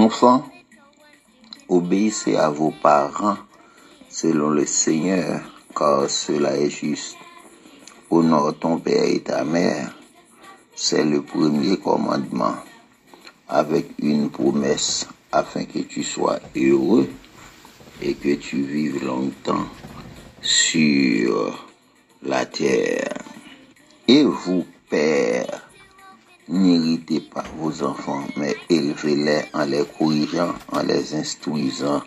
Enfants, obéissez à vos parents selon le Seigneur, car cela est juste. Honore ton père et ta mère, c'est le premier commandement, avec une promesse afin que tu sois heureux et que tu vives longtemps sur la terre. Et vous, pères, n'irritez pas vos enfants, mais élevez-les en les corrigeant, en les instruisant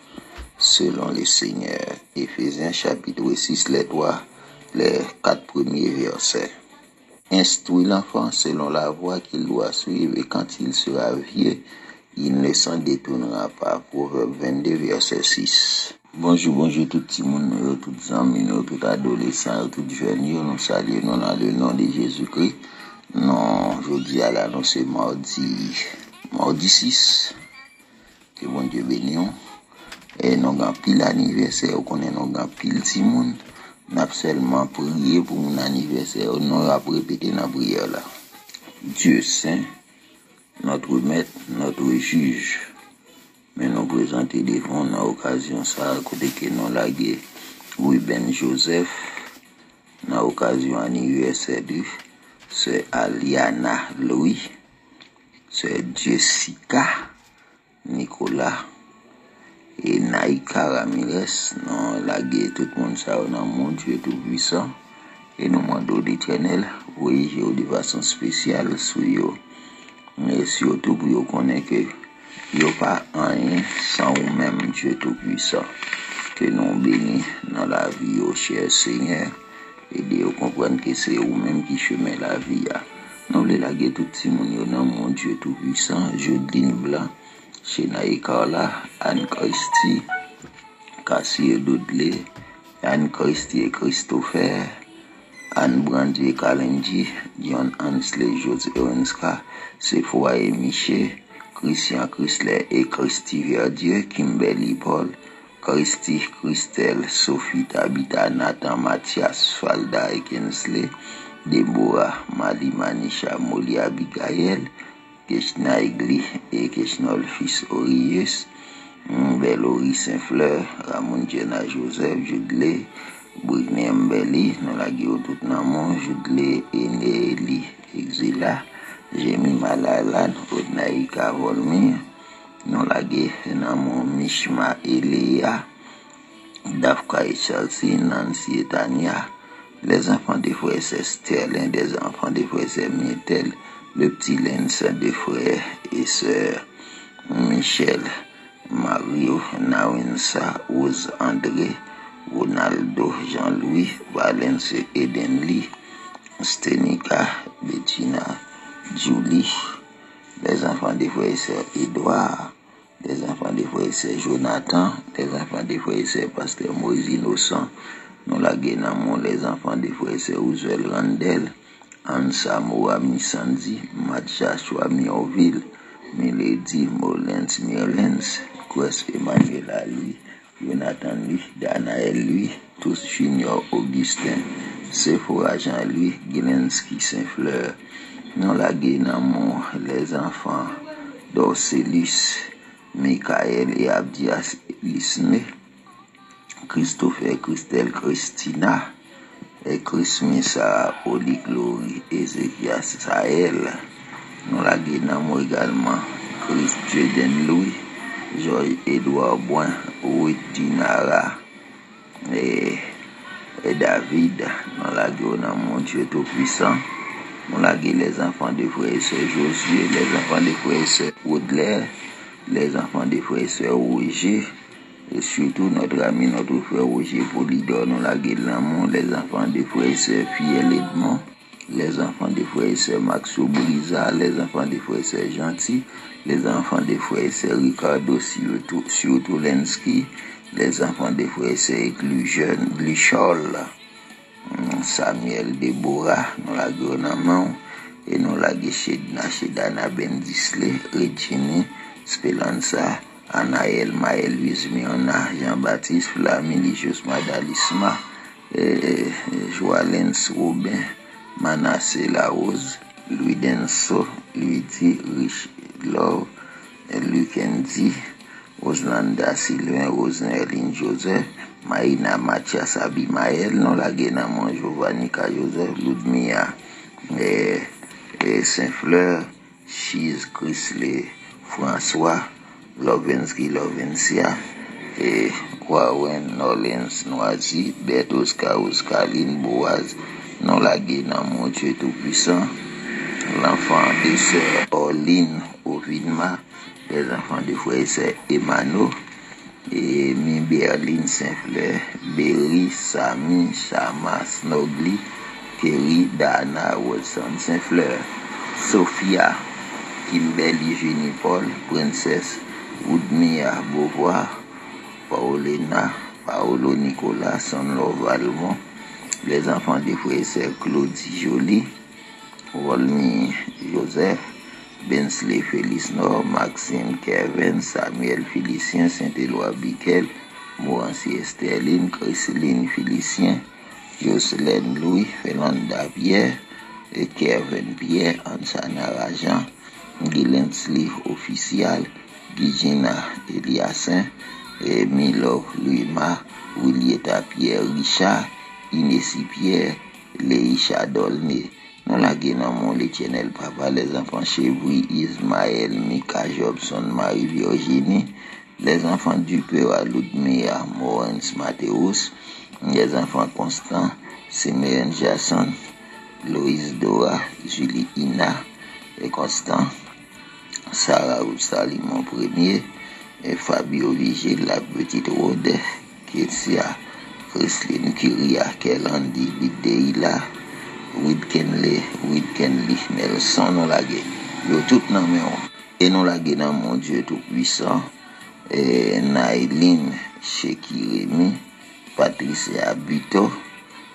selon le Seigneur. Éphésiens chapitre 6, les 4 premiers versets. Instruis l'enfant selon la voie qu'il doit suivre, et quand il sera vieux, il ne s'en détournera pas. Proverbe 22, verset 6. Bonjour tout le monde, tout les amis, tout adolescents, tout jeunes, nous saluons dans le nom de Jésus-Christ. Non, je dis à l'annoncer mardi 6, que bon Dieu bénisse. Et nous avons pile anniversaire, nous avons pile Simon. Nous avons seulement prié pour mon anniversaire, nous avons répété dans la prière là. Dieu saint, notre maître, notre juge. Mais nous présentons devant dans l'occasion ça, côté que nous lagué Ruben Joseph, dans l'occasion anniversaire de c'est Aliana Louis, c'est Jessica Nicolas et Naïka Ramirez. Nous lagué tout le monde ça dans mon Dieu tout puissant. Et nous demandons l'Éternel, oui, de façon spéciale sur eux. Mais surtout pour vous connaître que il n'y a pas rien sans vous-même, Dieu Tout-Puissant. Que nous bénissons dans la vie, au cher Seigneur, et de comprendre que c'est vous-même qui chemin la vie. Nous voulons laguer tout le monde dans mon Dieu Tout-Puissant, Jodine Blanc, Chenaï Carla, Anne-Christie, Cassier Dudley, Anne-Christie et Christopher, Anne Brandy et Kalendji, John Hansley, José Ewenska, Sephora et Miché, Christian Chrysler et Christy Verdieu, Kimberly Paul, Christy, Christelle, Sophie Tabitha, Nathan, Mathias, Falda et Kinsley, Deborah, Mali Manisha, Molly Abigail, Keshna Egli et Keshnol fils Orius, Belori Saint-Fleur, Ramon Jenna Joseph, Judley, Britney Mbeli, nous la guillaume tout namon, Judley Eneli Exila, Jemi Malalan, Odnaïka Volmi, nous la guillaume Mishma Eléa, Dafka et Chelsea, Nancy et Tania, les enfants des frères Sterling, des enfants des frères Mietel, le petit Lens des frères et sœurs Michel, Mario, Nawinsa, Rose André, Ronaldo, Jean-Louis, Valence, Edenly, Stenika, Bettina, Julie, les enfants des frères et sœurs Edouard, les enfants des frères et sœurs Jonathan, les enfants des frères et sœurs Pasteur Moïse Innocent, nous la guénamons les enfants des frères et sœurs Ouzuel Randel, Ansa Moami Sandy, Matcha Chouami Orville, Milady Molens Mirlens, Kwes Emmanuel Ali, Jonathan lui, Danaël lui, tous Junior Augustin, Sephora Jean lui, Gilenski Saint-Fleur, nous la guénamons les enfants d'Orcelis, Michael et Abdias Lismé, Christopher, Christelle, Christina, et Christmas, Sarah, Oli Glory, Ezekias Sahel, nous la guénamons également Chris Jaden Louis, Joy Edouard Boin, Ruth Dinara et David, nous la guénamons Dieu Tout-Puissant. Nous laguons les enfants des frères et sœurs Josué, les enfants des frères et sœurs Audelaire, les enfants des frères et sœurs Roger, et surtout notre ami, notre frère Roger Polydor. Nous laguons les enfants des frères et sœurs Fiel Edmond, les enfants des frères et sœurs Maxo Brisa, les enfants des frères et sœurs Gentil, les enfants des frères et sœurs Ricardo Siotolensky, les enfants des frères et sœurs Gluchol, Samuel Deborah, nous la guénamons, et nous la Shedana Bendisley, Regine, Spelanza, Anaël, Maël, Louise Miona, Jean-Baptiste, Flamini, Josma Dalisma, Joalens Robin, Manassé La Rose, Louis Denso, Louis Rich Love, Lukendi, Oslanda Sylvain, Roseneline Joseph, Marina Mathias Abimael, non la Genamon Giovannica Joseph, Ludmilla Saint-Fleur, Chise Chrisley François, Lovencia, Warren Nolens Noisy, Beth Oscaline Boaz, non la Genamon Dieu Tout-Puissant, l'enfant de sœur Orline Ovidma, les enfants de frère et sœur Emmanuel, et Berline Saint-Fleur, Berry, Samy, Chama, Snogli, Kerry, Dana, Wilson Saint-Fleur, Sophia, Kimberly Jenny Paul, Princesse, Woodmia Beauvoir, Paolina, Paolo Nicolas, Sonlove Valmont, les enfants de frère et sœur Claudie Jolie, Volmy Joseph, Bensley Félix Nord, Maxime Kevin, Samuel Félicien, Saint-Éloi Biquel, Morancy Estherline, Chrisline Félicien, Jocelyne Louis, Fernanda Pierre, Kevin Pierre, Ansana Rajan, Gillensley Official, Gigina Eliassin, Milo Louima, Willieta Pierre Richard, Inessi Pierre, Leisha Dolné. Nous la guénons l'Éternel Papa, les enfants Chevry, Ismaël, Mika, Jobson, Marie Virginie, les enfants Dupéra, Ludmilla, Morens, Mathéus, les enfants Constant, Simeon Jason, Loïs Dora, Julie Ina et Constant, Sarah Salimon Premier, et Fabio Vigile, la petite Rode, Ketsia, Christine Curia, Kelandi, Bideila, Whitkenley, Nelson, nous la yo tout nan men. Et nous la dans mon Dieu Tout-Puissant, Naïline, Chekiremi, Patricia Buto,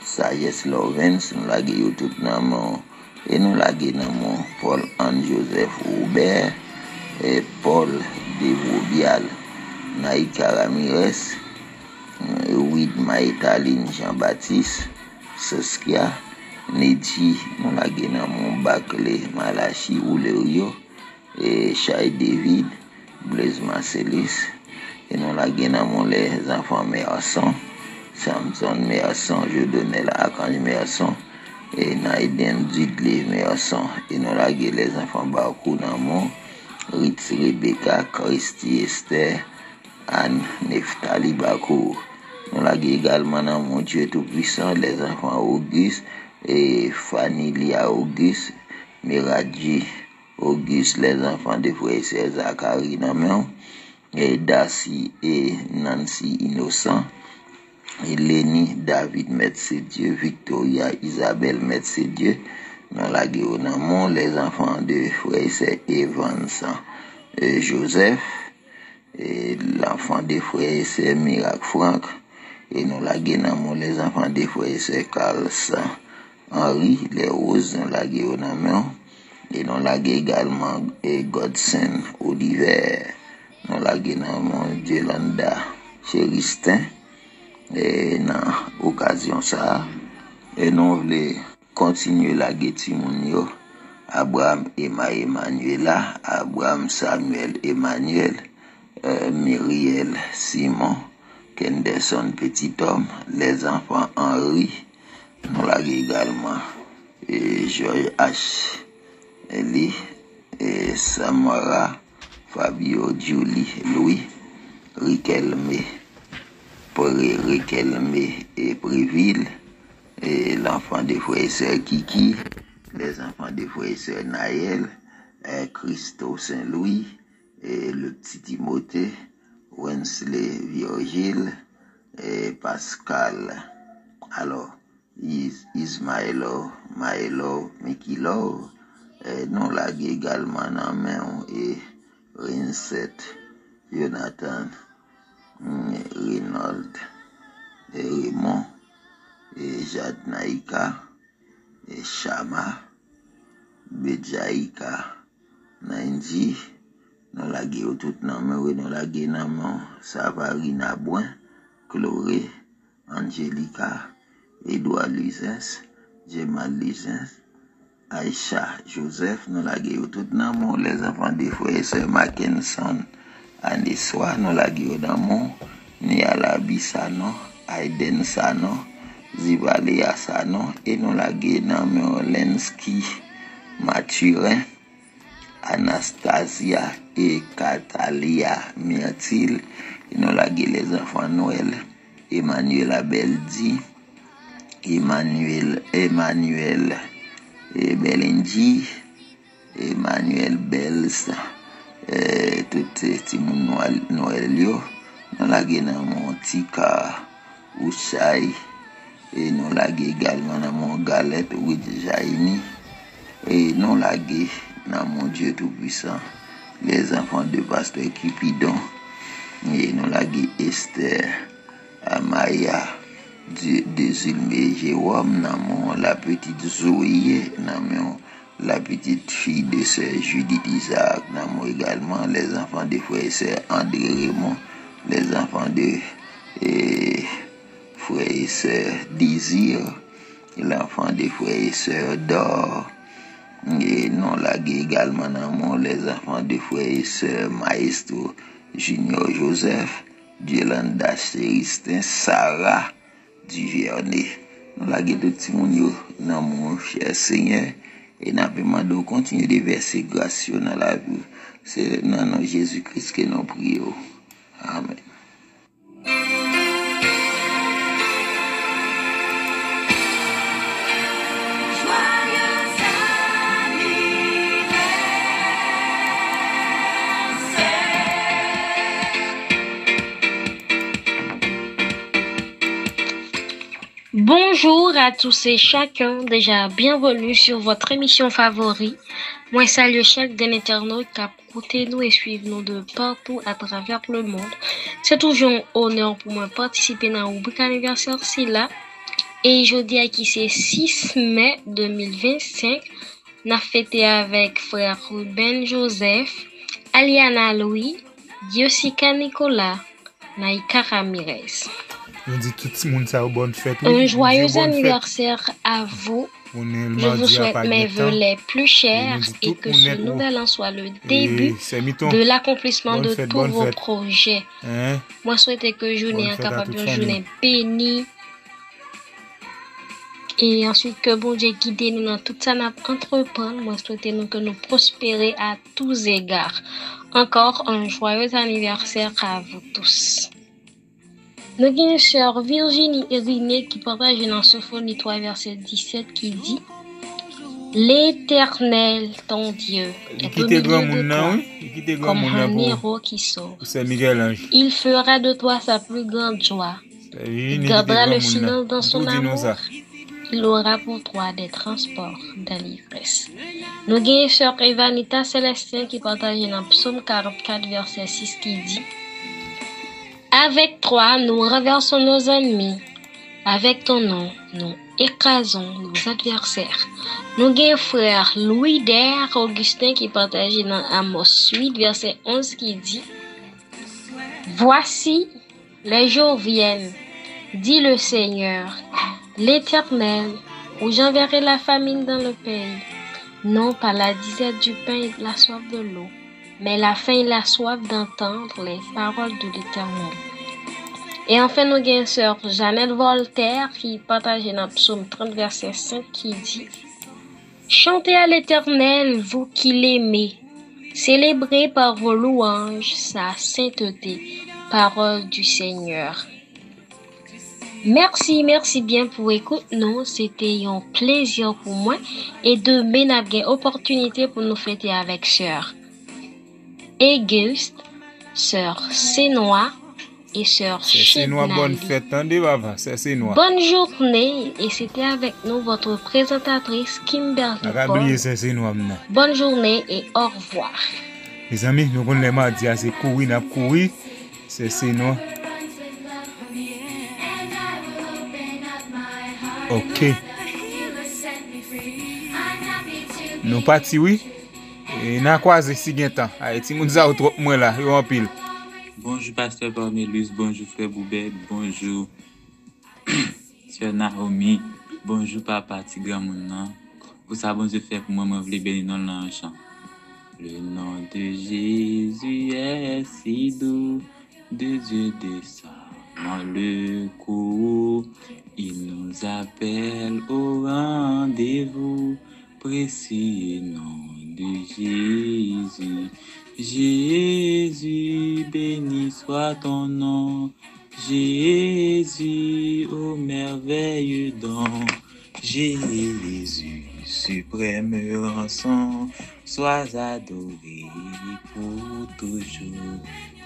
Sagesse Lovens, nous la yo tout nan men. Et nous la dans mon Paul Anne Joseph Robert, et Paul Devrobial, Naïka Ramirez, Widma Etaline Jean-Baptiste, Saskia, Nedji, nous la dans mon Bacle, Malachi Oulerio, et Chai David, Blaise Marcelis, et nous la dans mon les enfants Merson, Samson Merson, je donnais la Archange Merson, et Naiden Dudley Merson, et nous la les enfants Bakou dans mon Ritz Rebecca, Christy Esther, Anne Neftali Bakou. Nous la également dans mon Dieu Tout-Puissant, les enfants Auguste, et Fanny Lia Auguste, Miradji Auguste, les enfants de frère et sœur Zachary Namen, et Darcy et Nancy Innocent, et Lenny David Metz Dieu, Victoria Isabelle Metz Dieu, dans la Guéonamon, les enfants de frère et sœur Evans Joseph, et l'enfant de frère et sœur Miracle Franck, et nous la Guéonamon, les enfants de frère et sœur Carl Henri, les roses, nous la Guéonamon, et nous la également et Godson Oliver, nous la Guéonamon, Yolanda Chéristin, et dans occasion ça, et nous voulons continuer la Gétimounio, Abraham Emma Emmanuela, Abraham Samuel Emmanuel, Myriel Simon, Kenderson Petit Homme, les enfants Henri, nous la également, et George H. Eli, et Samara, Fabio Julie, Louis, Riquelme et Préville, et l'enfant de frère et sœur Kiki, les enfants de frère et sœur Naël, Christo Saint-Louis, et le petit Timothée, Wensley Virgile, et Pascal. Alors, Ismaëlo, Maëlo, Mikilo, non la également en main, et Rinset, Jonathan, Reynold, et Raymond, et Jad Naïka, et Chama, Bedjaïka, Nainji, nous la gué tout nan men, nous la gué nan men, Savarina Boin, Chloé, Angelica, Edouard Luzens, Jemal Luzens, Aïcha, Joseph, nous la gué tout dans mon, les enfants des frères et sœurs Mackinson, Aniswa, nous la gué dans mon, Nialabi Sano, Aiden Sano, Zivalia Sano, et nous la gué dans mon Lenski, Mathurin, Anastasia et Catalia Myrtil, et nous la gué les enfants Noël, Emmanuel Abeldi, Emmanuel et Belenji, Emmanuel Bells, tout petit monde Noël yo, nous la gué dans mon tika Ouchai, et nous la gué également dans mon galette Jaini, et nous la gué dans mon Dieu Tout-Puissant, les enfants de Pasteur Cupidon, et nous la gué Esther, Amaya, de Zulmé Jérôme, la petite Zoé, la petite fille de sœur Judith Isaac, également les enfants de frères et sœurs André Raymond, les enfants de frères et sœurs Désir, l'enfant de frères et sœurs Dor, et non la également les enfants de frères et sœurs Maestro Junior Joseph, Yolanda Chéristin, Sarah Duvernay. Nous la gué tout petit monde dans mon cher Seigneur et n'a pas demandé de continuer de verser grâce dans la vie. C'est dans nom Jésus-Christ que nous prions. Amen. Bonjour à tous et chacun, déjà bienvenue sur votre émission favorite. Moi salue chaque internaute qui a écouté nous et suivi nous de partout à travers le monde. C'est toujours un honneur pour moi de participer dans la rubrique anniversaire là. Et jeudi à qui c'est 6 mai 2025, on a fêté avec frère Ruben Joseph, Aliana Louis, Diosika Nicolas, Naïka Ramirez. On dit tout le monde ça une bonne fête. Un joyeux anniversaire à vous. Je vous souhaite mes vœux les plus chers et que ce nouvel an soit le début de l'accomplissement de tous vos projets. Moi, souhaite que journée capable de journée bénie. Et ensuite que bon Dieu guide nous dans tout ça n'a entreprendre. Moi, souhaite nous que nous prospérer à tous égards. Encore un joyeux anniversaire à vous tous. Nous avons une sœur Virginie Irinée qui partage dans Sophonie 3 verset 17 qui dit: L'Éternel, ton Dieu, est au milieu de toi, comme un héros qui sort. Il fera de toi sa plus grande joie. Il gardera le silence dans son amour. Il aura pour toi des transports de l'ivresse. Nous avons une sœur Evanita Célestin qui partage dans Psaume 44 verset 6 qui dit: Avec toi, nous renversons nos ennemis. Avec ton nom, nous écrasons nos adversaires. Nous avons frère Louis Der Augustin qui partage dans Amos 8, verset 11 qui dit: Voici, les jours viennent, dit le Seigneur, l'Éternel, où j'enverrai la famine dans le pays. Non pas la disette du pain et la soif de l'eau, mais la faim et la soif d'entendre les paroles de l'Éternel. Et enfin, nous avons sœur Jeannette Voltaire qui partage dans Psaume 30, verset 5 qui dit: Chantez à l'Éternel, vous qui l'aimez, célébrez par vos louanges sa sainteté, parole du Seigneur. Merci bien pour écouter nous. C'était un plaisir pour moi et demain nous avons opportunité pour nous fêter avec sœur Auguste, sœur Sénois et sœur Chidnali. Bonne fête, bonne journée et c'était avec nous votre présentatrice Kimberly Paul. Bonne journée et au revoir. Les amis, nous connaissons les mardis, c'est courir, c'est Sénois. Ok. Nous partis, oui. Et nous croisé si bien temps. Ti moun za ou trop moins là, yo en pile. Bonjour pasteur Parmelus, bonjour frère Boubet, bonjour sœur Naomi, bonjour papa Tigramouna, Pour ça, bon Dieu fait pour moi, je voulais bénir dans le chant. Le nom de Jésus est si doux, de Dieu descend le cou. Il nous appelle au rendez-vous, précieux nom de Jésus. Jésus, béni soit ton nom. Jésus, ô merveilleux don. Jésus, suprême rançon, sois adoré pour toujours.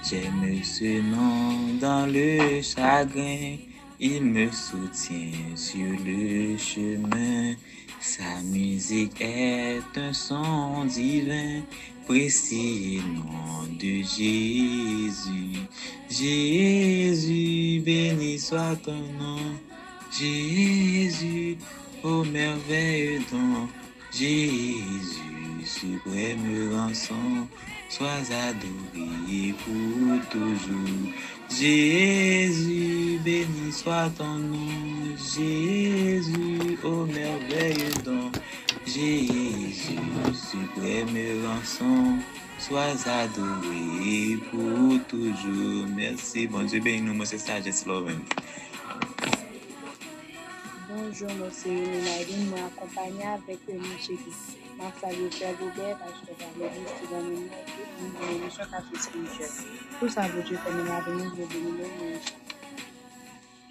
J'aime ce nom dans le chagrin, il me soutient sur le chemin. Sa musique est un son divin, précieux nom de Jésus. Jésus, béni soit ton nom. Jésus, ô merveilleux don. Jésus, suprême rançon, sois adoré pour toujours. Jésus, béni soit ton nom. Jésus, ô merveilleux don. Jésus, suprême rançon, sois adoré pour toujours. Merci, bon Dieu, bénis-nous, moi c'est Sagesse Lorraine. Bonjour, monsieur Nadine, moi accompagné avec M. Guy. Ma salut, Frère Boubert, pasteur Valérie, student de l'émission Café Spirituel. Tout ça, vous Dieu, comme il a donné, je bénis.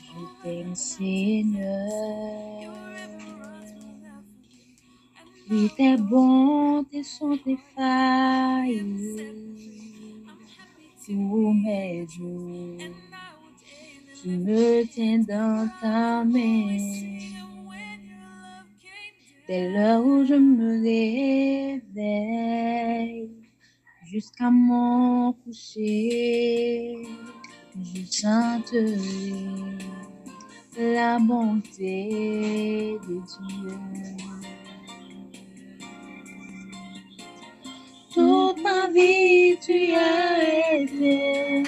Je t'aime, Seigneur. Oui, tes bontés sont tes failles pour mes jours. Tu me tiens dans ta main. Dès l'heure où je me réveille, jusqu'à mon coucher, je chanterai la bonté de Dieu. Toute ma vie, tu as été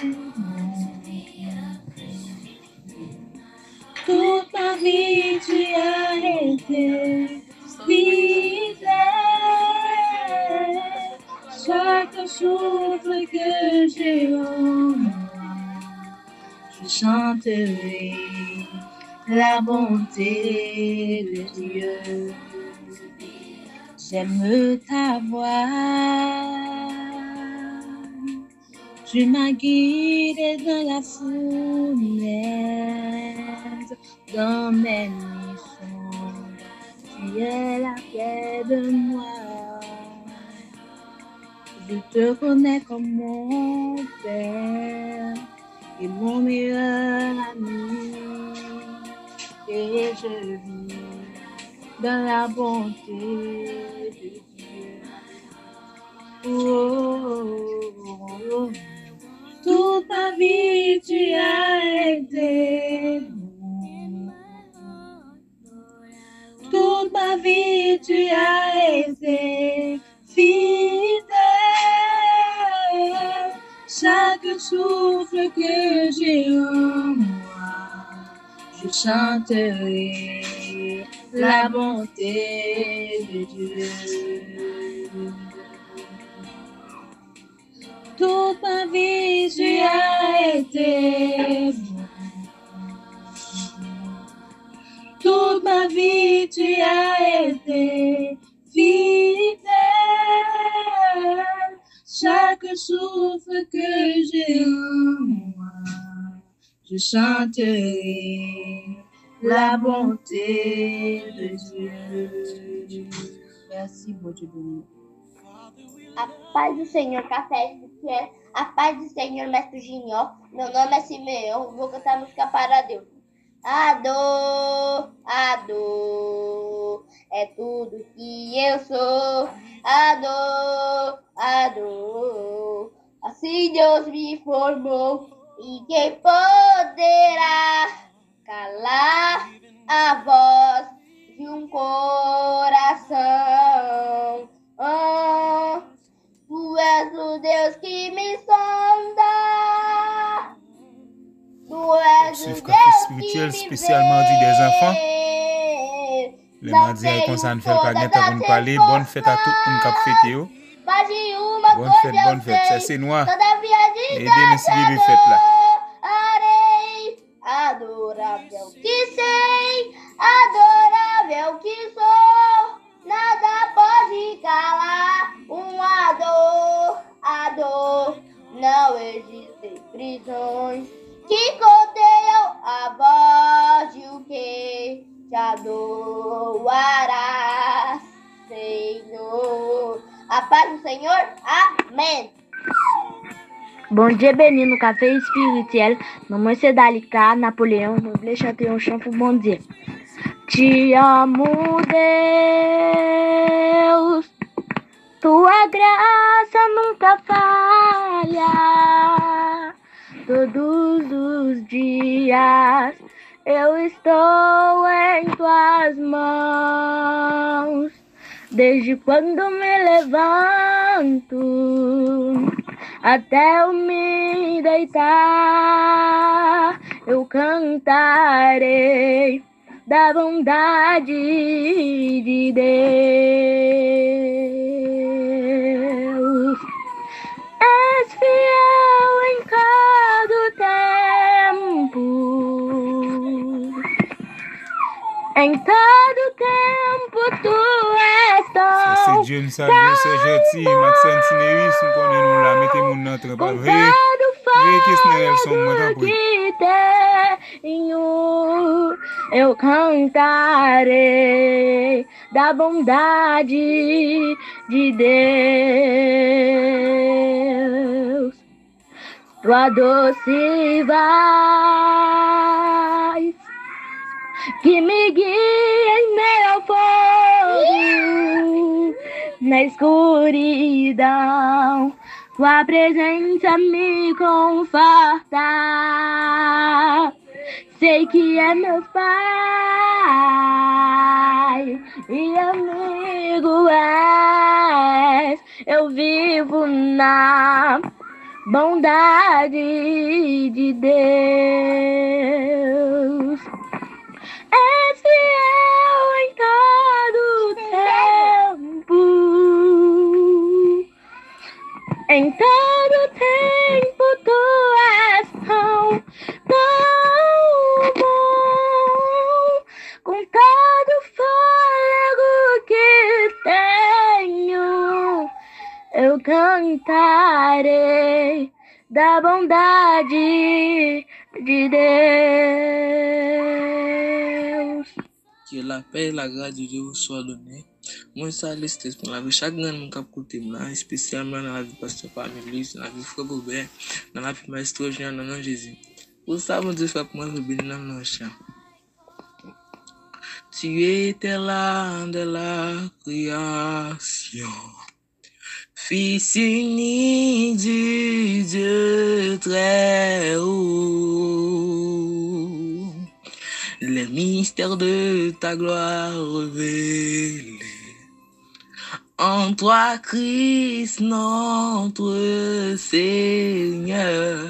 toute ma vie, tu as été fidèle. Chaque souffle que j'ai en moi, je chanterai la bonté de Dieu. J'aime ta voix. Tu m'as guidé dans la fournaise, dans mes missions. Tu es la paix de moi. Je te connais comme mon Père et mon meilleur ami. Et je vis dans la bonté de Dieu. Oh, oh, oh. Toute ma vie, tu as été bon. Toute ma vie, tu as été fidèle. Chaque souffle que j'ai en moi, je chanterai la bonté de Dieu. Toute ma vie, tu as été bon. Toute ma vie, tu as été fidèle. Chaque souffle que j'ai en moi, je chanterai la bonté de Dieu. Merci, bon Dieu béni. A paz do Senhor, Café Ezequiel. A paz do Senhor, Mestre Junior. Meu nome é Simeão. Vou cantar música para Deus. A dor é tudo que eu sou. A dor, assim Deus me formou. E quem poderá calar a voz de um coração? Tu és o Deus que me sonda. Tu és o Deus que me spirituel spécialement dit des enfants. Le mardi ay konsan fèl pa gen tan pou nous parler. Bonne fête à tout le monde qui a fêté yo. Bonne fête. C'est noir. Et demain si bébé fête là. Adorável que sei, adorável que sou, nada pode calar a dor. Não existem prisões que conteiam a voz de o que te adorará, Senhor. A paz do Senhor, amém. Bon Dieu béni nous café spirituel. Non, moi c'est Dalika, Napoléon. Nous voulons chanter un chant pour bon Dieu. Te amo, Deus. Tua graça nunca falha. Todos os dias eu estou em tuas mãos. Desde quando me levanto até eu me deitar, eu cantarei da bondade de Deus. És fiel em cada tempo, em todo tempo tu és tão. C'est Dieu nous salue, c'est gentil. Maxime Tineris, nous connaissons là, mettez mon nom très bas. Eu cantarei da bondade de Deus. Tua doce voz que me guia em meio ao fogo, na escuridão, tua presença me conforta. Sei que é meu Pai e amigo és. Eu vivo na bondade de Deus. És fiel em todo tempo, em todo tempo tu és tão bom, com todo fôlego que tenho, eu cantarei da bondade de Deus. Que la paix et la grâce de Dieu vous soit donnée. Moi, ça liste pour la vie. Chaque grand monde qui a côté là, spécialement dans la vie pasteur Pamela, dans la vie frère Bobert, dans la vie maestro Jean, dans le nom de Jésus. Pour ça, mon Dieu fait pour moi, je bénis dans le chant. Tu étais là de la création, Fils unique du Dieu très haut, les mystères de ta gloire révélés. En toi, Christ, notre Seigneur,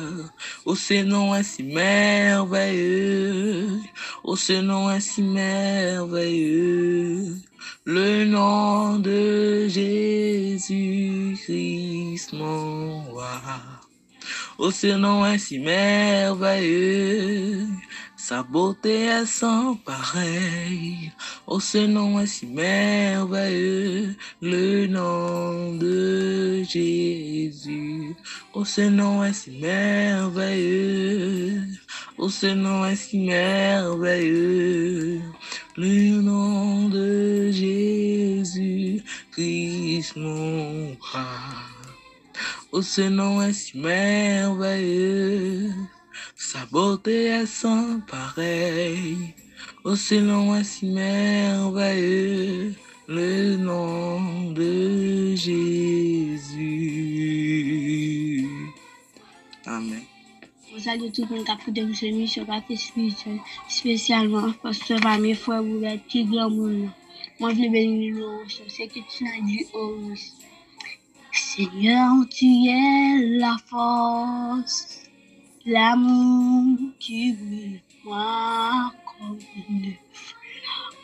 oh, ce nom est si merveilleux, oh, ce nom est si merveilleux, le nom de Jésus-Christ, mon roi. Oh, ce nom est si merveilleux, sa beauté est sans pareil. Oh, ce nom est si merveilleux, le nom de Jésus. Oh, ce nom est si merveilleux. Oh, ce nom est si merveilleux, le nom de Jésus, Christ mon roi. Oh, ce nom est si merveilleux, sa beauté est sans pareil. Oh, ce nom est si merveilleux, le nom de Jésus. Amen. On salue tout le monde qui a écouté cette émission spirituelle, spécialement parce que mes frères vous êtes qui grand monde. Moi, je veux bénir nous, c'est que tu as dit au Seigneur, tu es la force, l'amour qui brûle moi comme une flamme.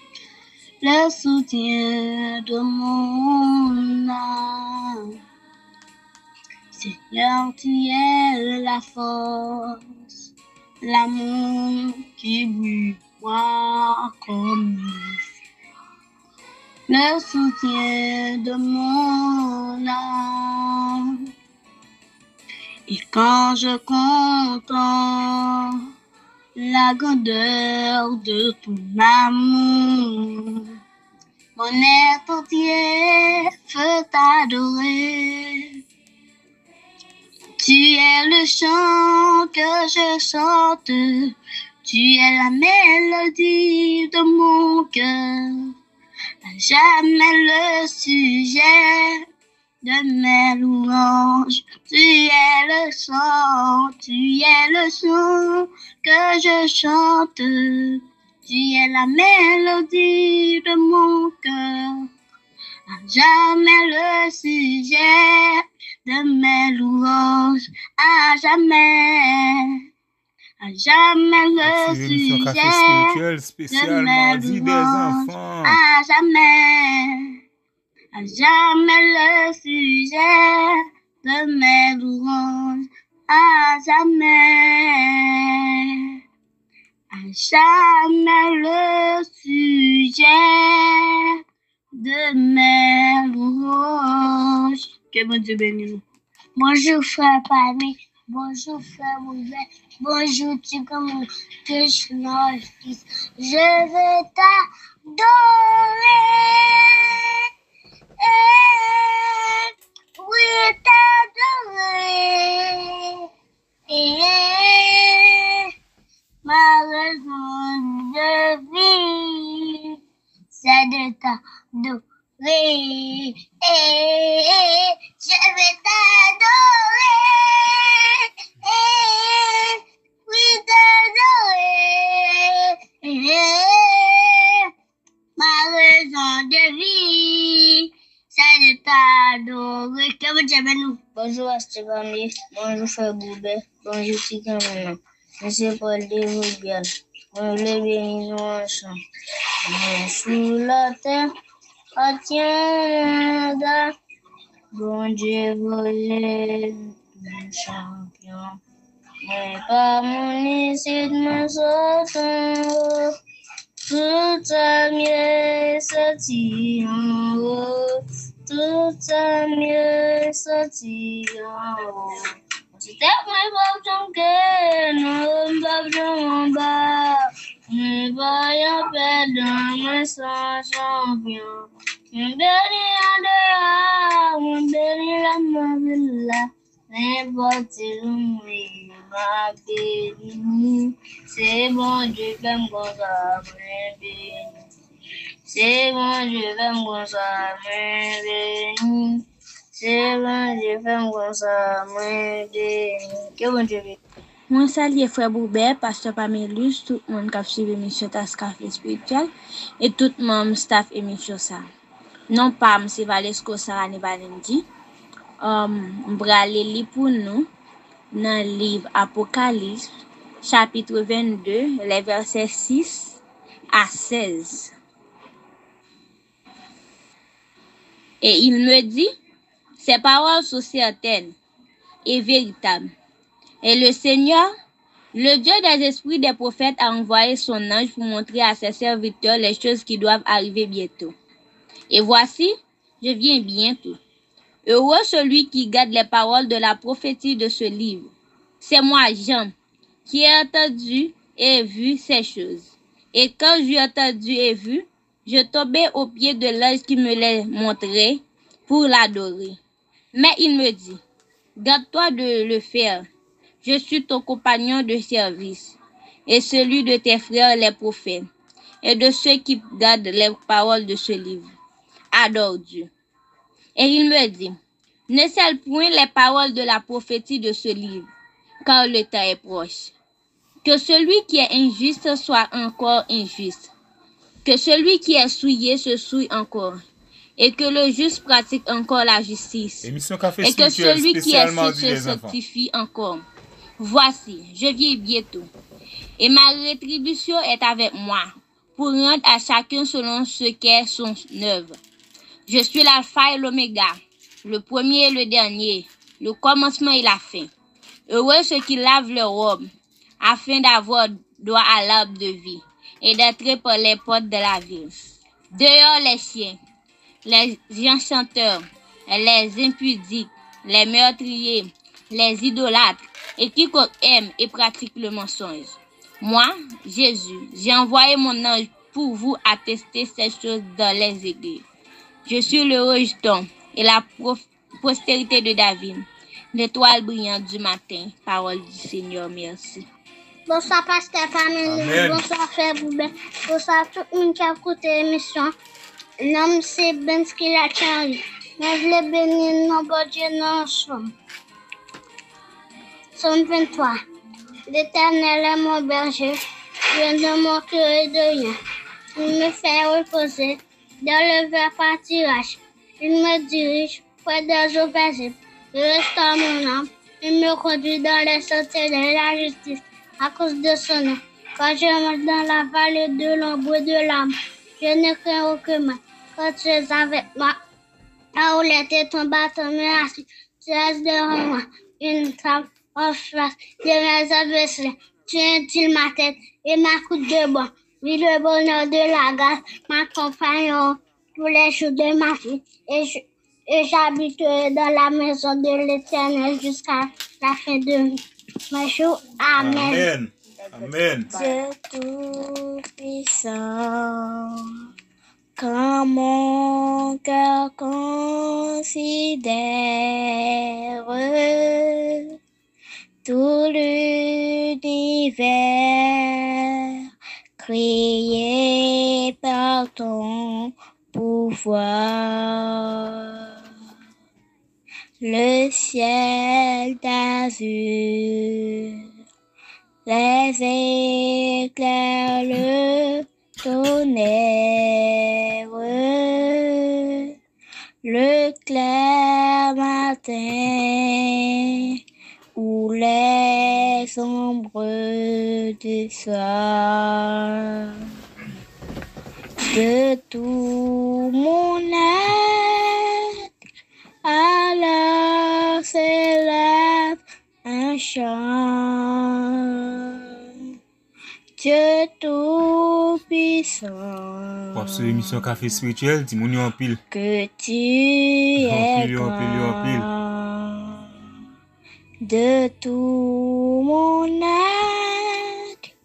le soutien de mon âme. Seigneur, tu es la force, l'amour qui brûle moi comme le soutien de mon âme. Et quand je contemple la grandeur de ton amour, mon être entier veut t'adorer. Tu es le chant que je chante, tu es la mélodie de mon cœur, jamais le sujet de mes louanges. Tu es le chant que je chante, tu es la mélodie de mon cœur, jamais le sujet de mes louanges, à jamais le sujet de mes louanges, à jamais le sujet de mes louanges, à jamais le sujet de mes louanges. Que bon Dieu bénisse. Bonjour frère Pamé, bonjour frère Mouvet, bonjour tu comme que je suis dans le fils. Je veux t'adorer, oui t'adorer, ma raison de vie, c'est de t'adorer. Je vais t'adorer, oui t'adorer, ma raison de vie, c'est de t'adorer. Que vous aimez nous. Bonjour Astigami, bonjour Frère Boubet, bonjour Tikamena, Monsieur Paul Deroubial, on les bénit ensemble. Sous la terre, Atienda, bon Dieu, vous êtes mon champion. Mais pas mon issue de mon sortant, tout a mieux sorti en haut, tout a mieux sorti en haut. C'était moi, Bob Jonker, non, Bob Jonker, mais pas y'a perdant, mais sans champion. Mon béni la mavilla, n'importe où ma béni. C'est bon, Dieu fait me gonza, béni. C'est bon, Dieu fait me gonza, béni. C'est bon, Dieu fait me gonza, béni. Que bon Dieu béni. Moi saluer frère Boubert, pasteur Pamélus, tout le monde qui a suivi l'émission Tasse Café Spirituel et tout le monde staff émission ça. Non pas M. Valesco Sarani Banendi. M'brale li pour nous dans le livre Apocalypse, chapitre 22, les versets 6 à 16. Et il me dit, ces paroles sont certaines et véritables. Et le Seigneur, le Dieu des esprits des prophètes, a envoyé son ange pour montrer à ses serviteurs les choses qui doivent arriver bientôt. Et voici, je viens bientôt. Heureux celui qui garde les paroles de la prophétie de ce livre. C'est moi, Jean, qui ai entendu et vu ces choses. Et quand j'ai entendu et vu, je tombais aux pieds de l'ange qui me les montrait pour l'adorer. Mais il me dit, garde-toi de le faire. Je suis ton compagnon de service et celui de tes frères les prophètes et de ceux qui gardent les paroles de ce livre. Adore Dieu. Et il me dit, ne scelle point les paroles de la prophétie de ce livre, car le temps est proche. Que celui qui est injuste soit encore injuste. Que celui qui est souillé se souille encore. Et que le juste pratique encore la justice. Et que celui qui est se sanctifie encore. Voici, je viens bientôt. Et ma rétribution est avec moi, pour rendre à chacun selon ce qu'est son œuvre. Je suis l'alpha et l'oméga, le premier et le dernier, le commencement et la fin. Heureux ceux qui lavent leur robe, afin d'avoir droit à l'arbre de vie et d'entrer par les portes de la ville. Dehors les chiens, les enchanteurs, les impudiques, les meurtriers, les idolâtres, et quiconque aime et pratique le mensonge. Moi, Jésus, j'ai envoyé mon ange pour vous attester ces choses dans les églises. Je suis le rejeton et la postérité de David, l'étoile brillante du matin. Parole du Seigneur, merci. Bonsoir, Pasteur Famille. Bonsoir, Frère Boubin. Bonsoir, tout le monde qui a écouté l'émission. Nom c'est Benski la Charlie. Mais je l'ai béni, non, bon Dieu, non, somme. Somme 23. L'Éternel est mon berger. Je ne manquerai de rien. Il me fait reposer dans le vert pâturage. Il me dirige près des eaux paisibles. Il restaure mon âme. Il me conduit dans les sentiers de la justice à cause de son nom. Quand je marche dans la vallée de l'ombre et de l'âme, je ne crains aucun mal. Quand tu es avec moi, ta houlette et ton bâton me rassurent. Tu restes devant moi, une table en face de mes adversaires. Tu intiles ma tête et ma coupe de bois. Oui, le bonheur de la grâce m'accompagne tous les jours de ma vie. Et j'habiterai dans la maison de l'Éternel jusqu'à la fin de mes jours. Amen. Amen. Dieu tout-puissant, quand mon cœur considère tout l'univers créé par ton pouvoir, le ciel d'azur, les éclairs, le tonnerre, le clair matin ou les ombres du soir. De tout mon être, alors s'élève un chant. Dieu tout-puissant. Pour cette émission Café Spirituel, dis-moi en pile. Que tu es pile. De tout mon être,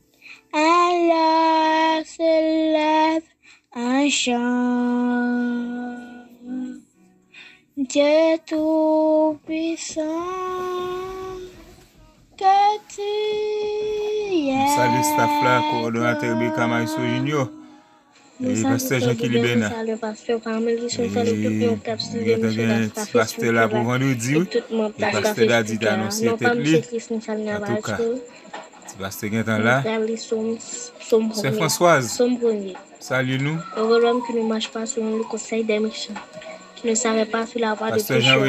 alors s'élève un chant. Dieu tout-puissant, que tu es. Salut staff là, coordonnateur Rebecca Maïso Junior. Et pasteur Jean-Kili Bena. Salut pasteur Carmel, salut tout le monde qui a suivi pasteur là pour vendredi. Et pasteur Dadi d'annoncer tête li. En tout cas, pasteur Gentan là. C'est Françoise. Salut nous. L'homme qui ne marche pas selon le conseil des méchants, qui ne savait pas sur la voie des pécheurs,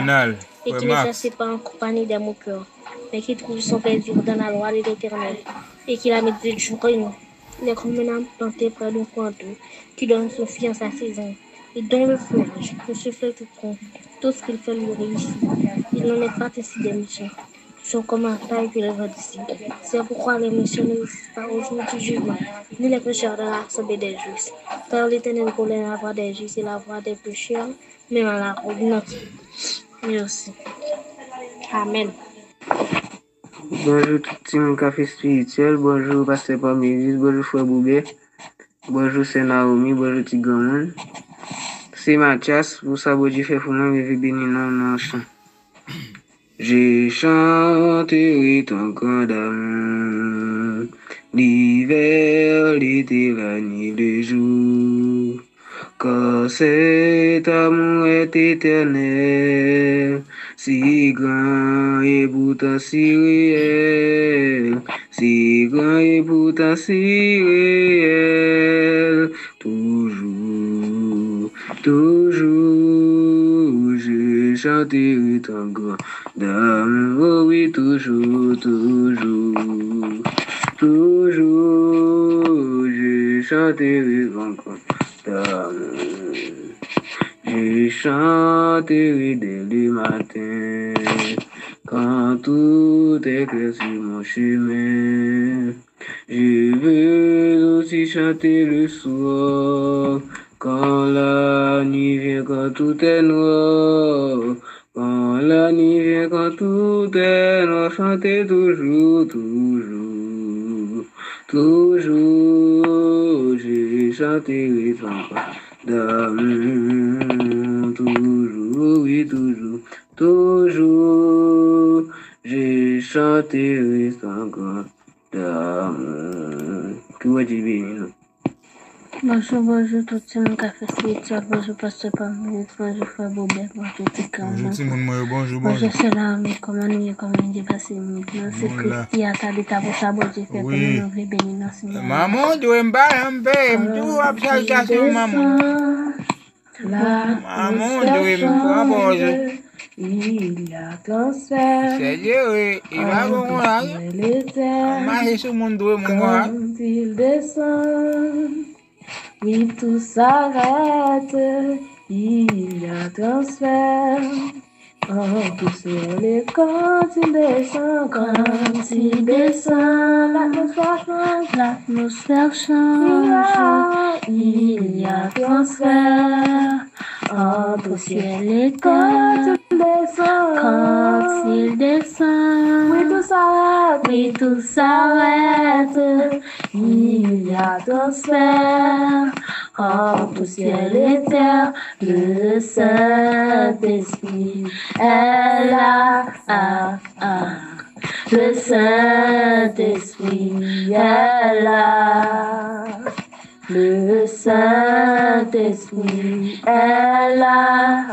et qui ne s'assied pas en compagnie des moqueurs, mais qui trouve son plaisir dans la loi de l'Éternel, et qui la médite jour et nuit. Il est comme un arbre planté près d'un point d'eau, qui donne son fruit en sa saison, et dont le feuillage ne souffle tout compte. Tout ce qu'il fait lui réussit. Il n'en est pas ainsi des méchants. Ils sont comme un taille que les vents d'ici. C'est pourquoi les méchants ne réussissent pas au jour du jugement, ni les pécheurs dans l'assemblée des justes. Car l'Éternel connaît la voie des justes et la voie des pécheurs, même à la ordonnance. Merci. Amen. Bonjour tout team Café Spirituel, bonjour Pasteur Parmélis, bonjour Frère Boubé, bonjour c'est Naomi, bonjour Tigamon. C'est Mathias, vous savez Dieu fait pour moi, mais vie béni non chant. J'ai chanté ton grand d'amour, l'hiver, l'été, la nuit, le jour. Car cet amour est éternel, si grand et pourtant si réel, si grand et pourtant si réel. Toujours, toujours, je chanterai ton grand d'amour, oui, toujours, toujours, toujours, je chanterai. chanterai encore d'amour. Je chanterai dès le matin, quand tout est clair sur mon chemin. Je veux aussi chanter le soir, quand la nuit vient, quand tout est noir. Quand la nuit vient, quand tout est noir, chanter toujours, toujours, toujours. Je chanterai encore d'amour, toujours, oui, toujours, toujours. Je chanterai encore d'amour. Que va dire bien? Bonjour, bonjour, tout le monde qui a fait spirituel. Bonjour, pasteur Pamela. Bonjour, frère Bobet. Bonjour, Tika. Bonjour, bonjour, c'est là, mais comment nous j'ai passé maintenant? C'est Christy, à ta d'état pour ça, bon, j'ai fait pour nous ouvrir béni dans ce moment. Maman, tu aimes pas un peu, tu as salutation, maman. Maman, tu aimes pas, bonjour. Il y a transfert. C'est Dieu, il va bon là. Maman, c'est mon doigt, mon doigt. Quand il descend, oui, tout s'arrête. Il y a transfert. Oh, tout seul et quand il descend, l'atmosphère change, il y a transfert. Entre ciel et quand il descend, oui, tout s'arrête, il y a transfert. Entre ciel et terre, le Saint-Esprit est là. Le Saint-Esprit est là. Le Saint-Esprit est là.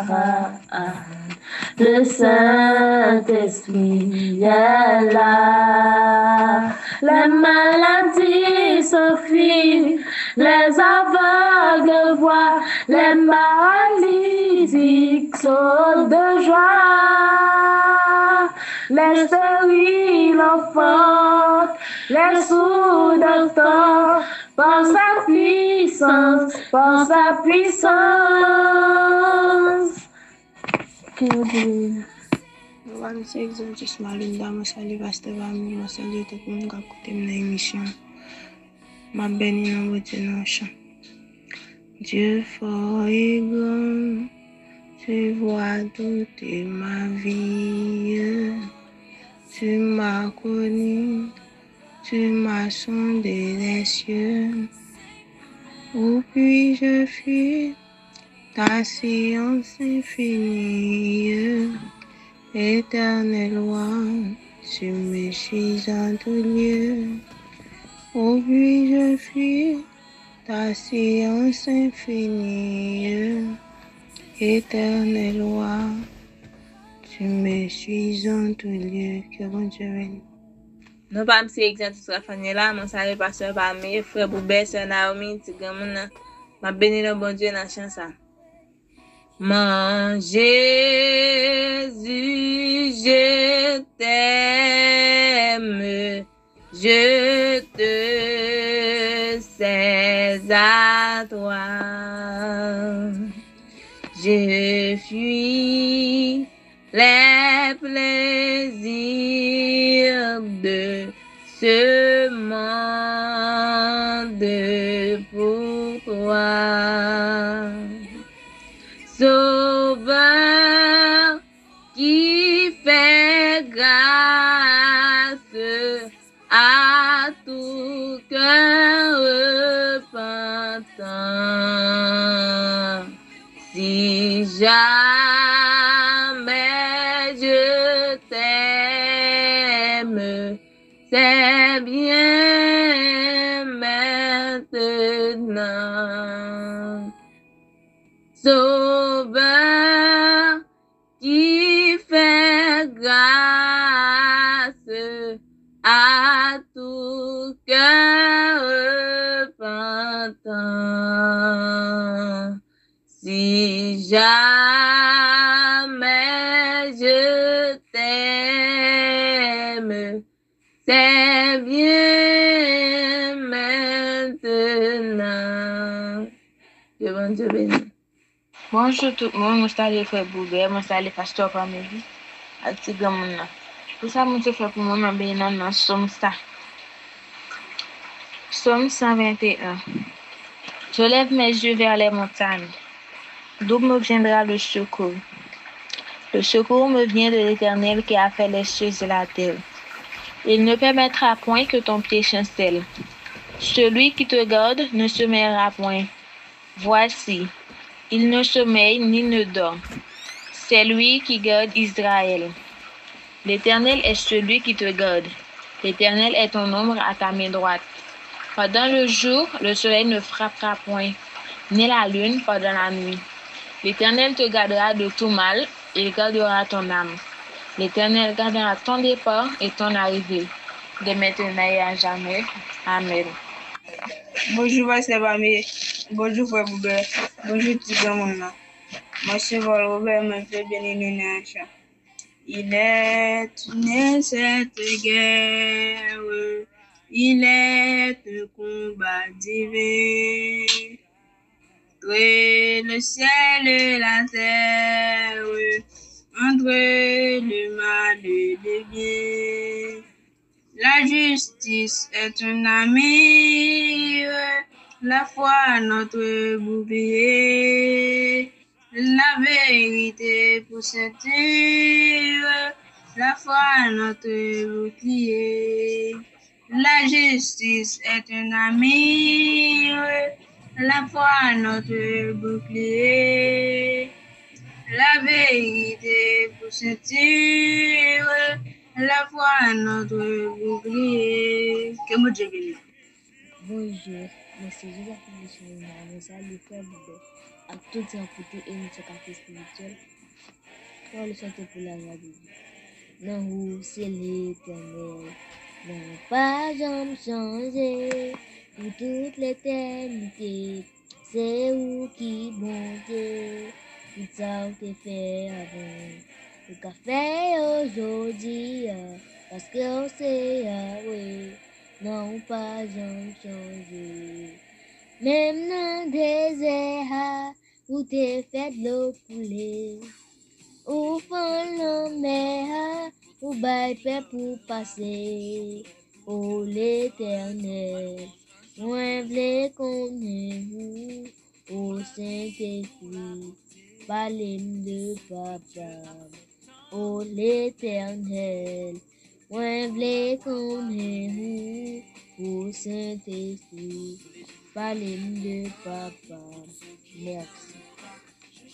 Le Saint-Esprit est là. Les maladies s'enfuient, les aveugles voient, les paralytiques sautent de joie. Les stériles enfantent, les sourds entendent, par sa puissance, par sa puissance. Moi, c'est Exaltus Malinda, moi salue Pasteur Bami, moi salue tout le monde qui a écouté mon émission. Ma béni dans votre nom. Dieu fort et grand, tu vois toute ma vie. Tu m'as connu, tu m'as sondé les cieux. Où puis-je fuir ta science infinie? Éternel roi, tu me suis en tout lieu. Où puis-je fuir ta science infinie? Éternel roi, tu me suis en tout lieu. Que bon Dieu bénisse. Non pas monsieur Exaltus Rafanela, mon salut pasteur Bami, frère Boubet, sœur Naomi, Tigamouna, ma béni le bon Dieu dans chant ça. Mon Jésus, je t'aime, je te sais à toi. Je fuis les plaisirs de ce monde pour toi. Sauveur qui fait grâce à tout cœur repentant. Si jamais je t'aime, c'est bien maintenant. Sauveur qui fait grâce à tout cœur repentant. Si jamais je t'aime, c'est bien maintenant. Que bon Dieu bénisse. Bonjour tout le monde, je suis frère Boubert, je suis pasteur parmi vous. Petit grand monde. Pour ça, je fais pour moi, je dans Somme 121. Je lève mes yeux vers les montagnes. D'où me viendra le secours? Le secours me vient de l'Éternel qui a fait les cieux et la terre. Il ne permettra point que ton pied chancelle. Celui qui te garde ne sommeillera point. Voici, il ne sommeille ni ne dort. C'est lui qui garde Israël. L'Éternel est celui qui te garde. L'Éternel est ton ombre à ta main droite. Pendant le jour, le soleil ne frappera point, ni la lune pendant la nuit. L'Éternel te gardera de tout mal, il gardera ton âme. L'Éternel gardera ton départ et ton arrivée, de maintenant et à jamais. Amen. Bonjour, Pasteur Bamé. Bonjour, Frère Boubert. Bonjour, Tigre Mouna. Moi, c'est Robert, me fait bien une chant. Il est une cette guerre, il est un combat divin. Entre le ciel et la terre, entre le mal et le bien. La justice est un ami, la foi notre bouclier, la vérité pour ceinture, la foi notre bouclier. La justice est un ami, la foi notre bouclier, la vérité pour ceinture, la foi notre bouclier. Que mon Dieu bénisse. Bonjour, merci Jésus, je salue Frère Boubert, à tous les écoutés et notre café spirituel. Pour le chanter pour la joie de Dieu. Non, vous, c'est l'Éternel, non pas jamais changer, pour toute l'éternité, c'est vous qui montez, tout ça vous fait avant. Le café aujourd'hui, parce qu'on sait, oui, non pas jamais changer. Même dans le désert, où t'es fait l'eau couler, où fond la mer, où bail fait pour passer, oh l'Éternel, moi v'lais connaître, oh Saint-Esprit, parlez de papa. Oh l'Éternel, moi v'lais connaître, oh Saint-Esprit, parlez de papa. Merci.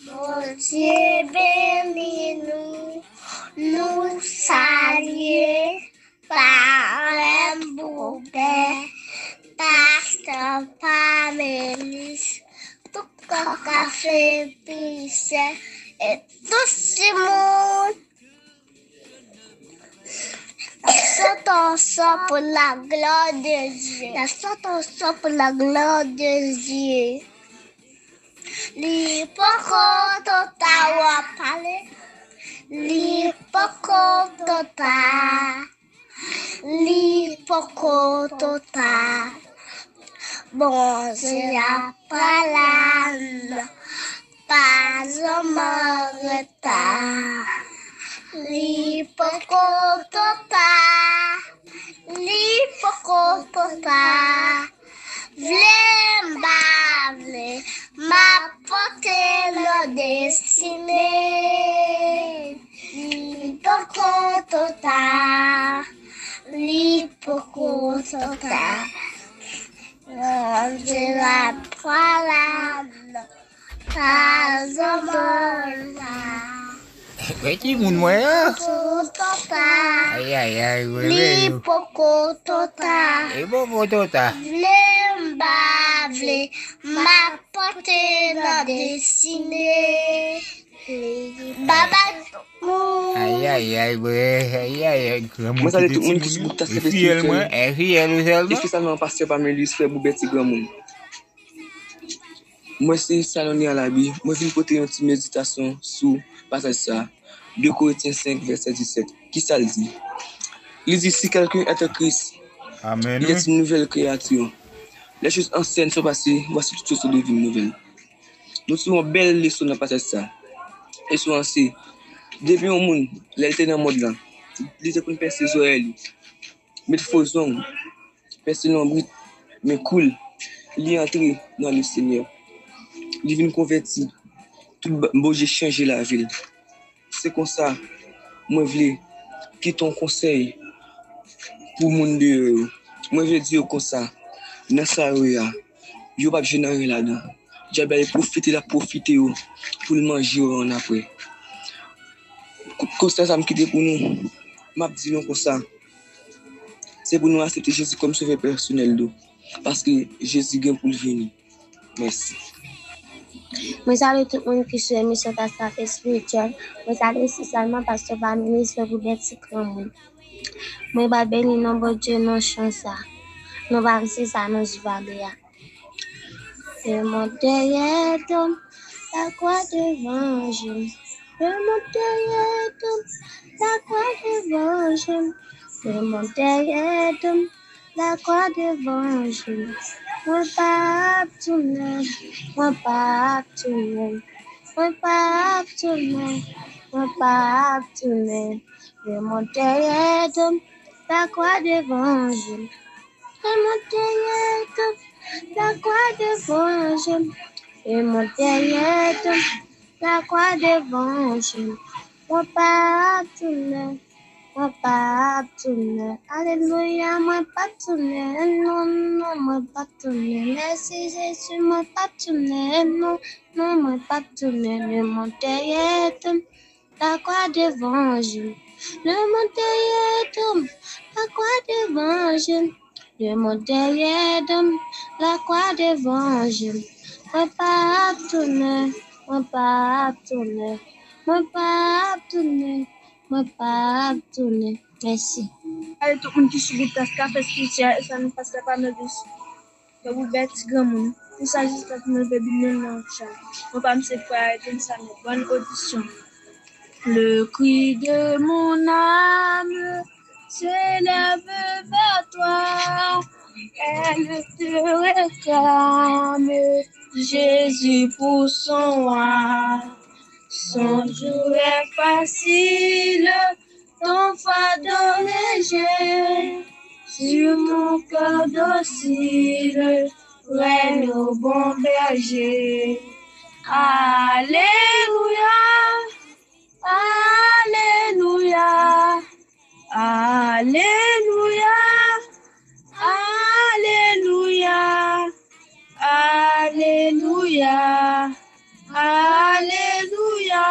Mon Dieu bénis-nous, nous saluer par un Boubert, Pasteur Pamélis, tout café pissé et tout ce monde. Sautons pour la gloire de Dieu. Sautons pour la gloire de Dieu. L'hypocrite t'a parlé. L'hypocrite t'a. L'hypocrite t'a. Bon, c'est la parole. Pas un retard. L'hypocrite t'a. L'hypocrite t'a. V'lait m'bavler, m'apporter la destinée. L'hypocrite t'a. L'hypocrite t'a. On dira parole. Pas un retard. Qui moun moyen? Aïe aïe aïe, oui. L'hypocrite. L'hypocrite. V'lait m'apporter la destinée. Baba. Aïe aïe aïe, oui. Aïe aïe aïe. Moi, salue tout le monde qui se bouge à cette spirituelle. Et spécialement Pasteur Pamélis, Frère Boubert, Tigre Mouna. Moi, c'est Saloni à l'habit. Moi, je viens porter une petite méditation sur passage ça. 2 Corinthiens 5, verset 17. Qui ça le dit? Il dit si quelqu'un est en Christ, Amen. Il est une nouvelle créature. Les choses anciennes sont passées, voici toutes choses sont devenues nouvelles. Nous sommes une belle leçon dans le passage ça. Et souvent c'est, depuis un monde, l'elle dans le monde là, il était pour nous percer les oreilles, mettre faux ongles, percer l'ombre, mais cool, il est entré dans le Seigneur. Il vient convertir, tout bon j'ai changé la ville. C'est comme ça, moi je voulais quitter ton conseil pour le monde de. Moi je veux dire comme ça, dans ça, il n'y a pas de général là-dedans. J'ai bien profité pour le manger en après. Comme ça me quitte pour nous. Je dis non comme ça. C'est pour nous accepter Jésus comme sauveur personnel. Parce que Jésus vient pour venir. Merci. Je salue tout le monde qui suit l'émission Café Spirituel. Je salue spécialement Pasteur Valérie, je vous remercie grand monde. Je vais bénir notre Dieu, nos chances. Nous allons réussir ça, nous allons. C'est mon derrière la croix devant je. C'est mon derrière la croix devant je. C'est mon derrière la croix devant je. Moi pas tourner, moi pas tourner, moi pas tourner, moi pas tourner. C'est mon derrière la croix devant je. C'est mon derrière la croix devant je. C'est mon derrière la croix devant je. Moi pas tourner. Moi pas tourner, alléluia, moi pas tourner, non, moi pas tourner, merci Jésus, moi pas tourner, non, moi pas tourner, le montagne, la croix devant je, le montagne, la croix devant je, le montagne, la croix devant je, moi pas tourner, moi pas tourner, moi pas tourner. Moi pas tourner. Merci. Allez, tout le monde qui suit le Café Spirituel, ça ne passe pas nos bus. Je vous bête, grand monde. Tout ça jusqu'à ce que nous bevions dans le chat. On va me séparer d'une samedi. Bonne audition. Le cri de mon âme s'élève vers toi. Elle te réclame. Jésus pour son roi. Son jour est facile, ton fardeau léger, sur mon cœur docile, règne au bon berger. Alléluia, Alléluia, Alléluia, Alléluia, Alléluia. Alléluia,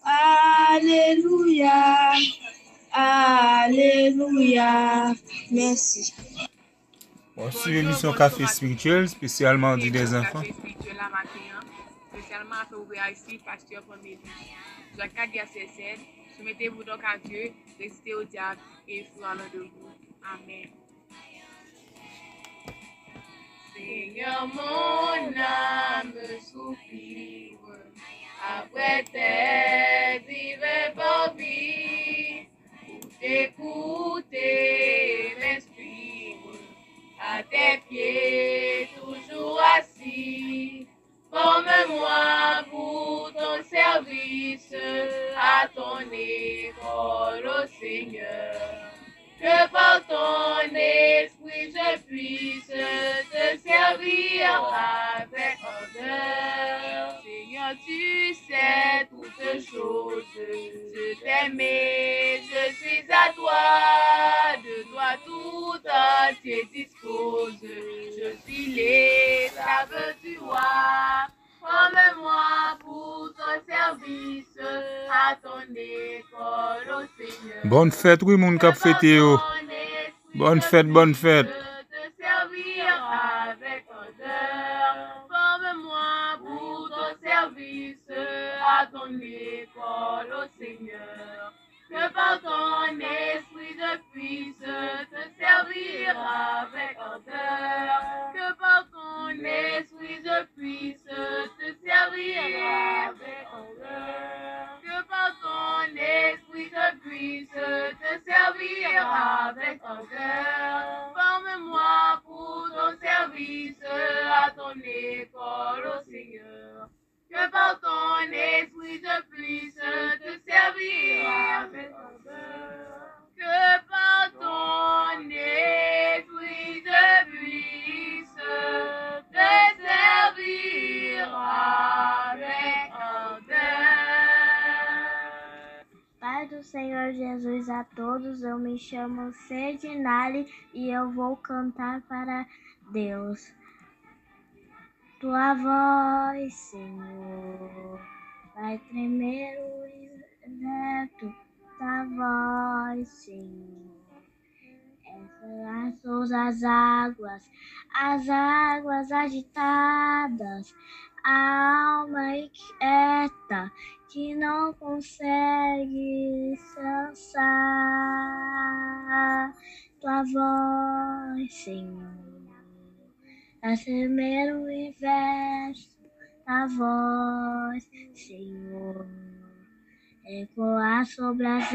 Alléluia, Alléluia. Merci. Bon, c'est l'émission Café Spirituel, spécialement dit des enfants. Spécialement pour vous ici, pasteur Pomeli. Dans le cadre de la CSN, soumettez-vous donc à Dieu, résistez au diable et il fera l'un de vous. Amen. Seigneur, mon âme soupire après tes divers brebis, pour t'écouter m'exprime à tes pieds toujours assis. Forme-moi pour ton service, à ton école, ô Seigneur. Que par ton esprit je puisse te servir avec ardeur. Seigneur, tu sais toutes choses, je t'aime et je suis à toi, de toi tout entier dispose. Je suis l'esclave du roi, forme-moi pour ton service, à ton école, ô Seigneur. Bonne fête, oui, mon cap fêté. Bonne fête, bonne fête. Te servir avec honneur. Forme-moi pour ton service, à ton école, ô Seigneur. Que par ton esprit je puisse te servir avec ardeur. Que par ton esprit je puisse te servir avec ardeur. Que par ton esprit je puisse te servir avec ardeur. Forme-moi pour ton service, à ton école, ô Seigneur. Senhor Jesus a todos. Eu me chamo Ferdinale e eu vou cantar para Deus. Tua voz, Senhor, vai tremer o deserto. Tua voz, Senhor, essas as águas agitadas, a alma inquieta que não consegue descansar. Tua voz, Senhor, a tremer o universo. Tua voz, Senhor, ecoar sobre as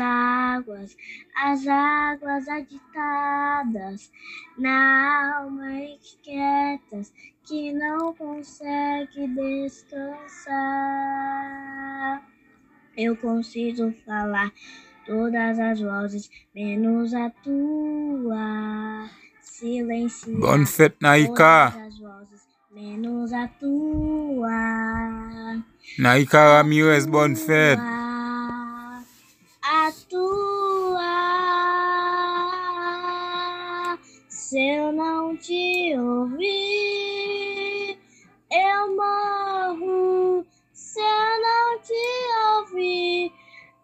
águas agitadas, na alma inquietas que não consegue descansar. Eu consigo falar todas as vozes, menos a tua. Silenciar Bonne fête, Naika. todas as vozes, menos a tua. Naika Ramirez, bonne fête. A tua. Se eu não te ouvir, eu morro. Se eu não te ouvir,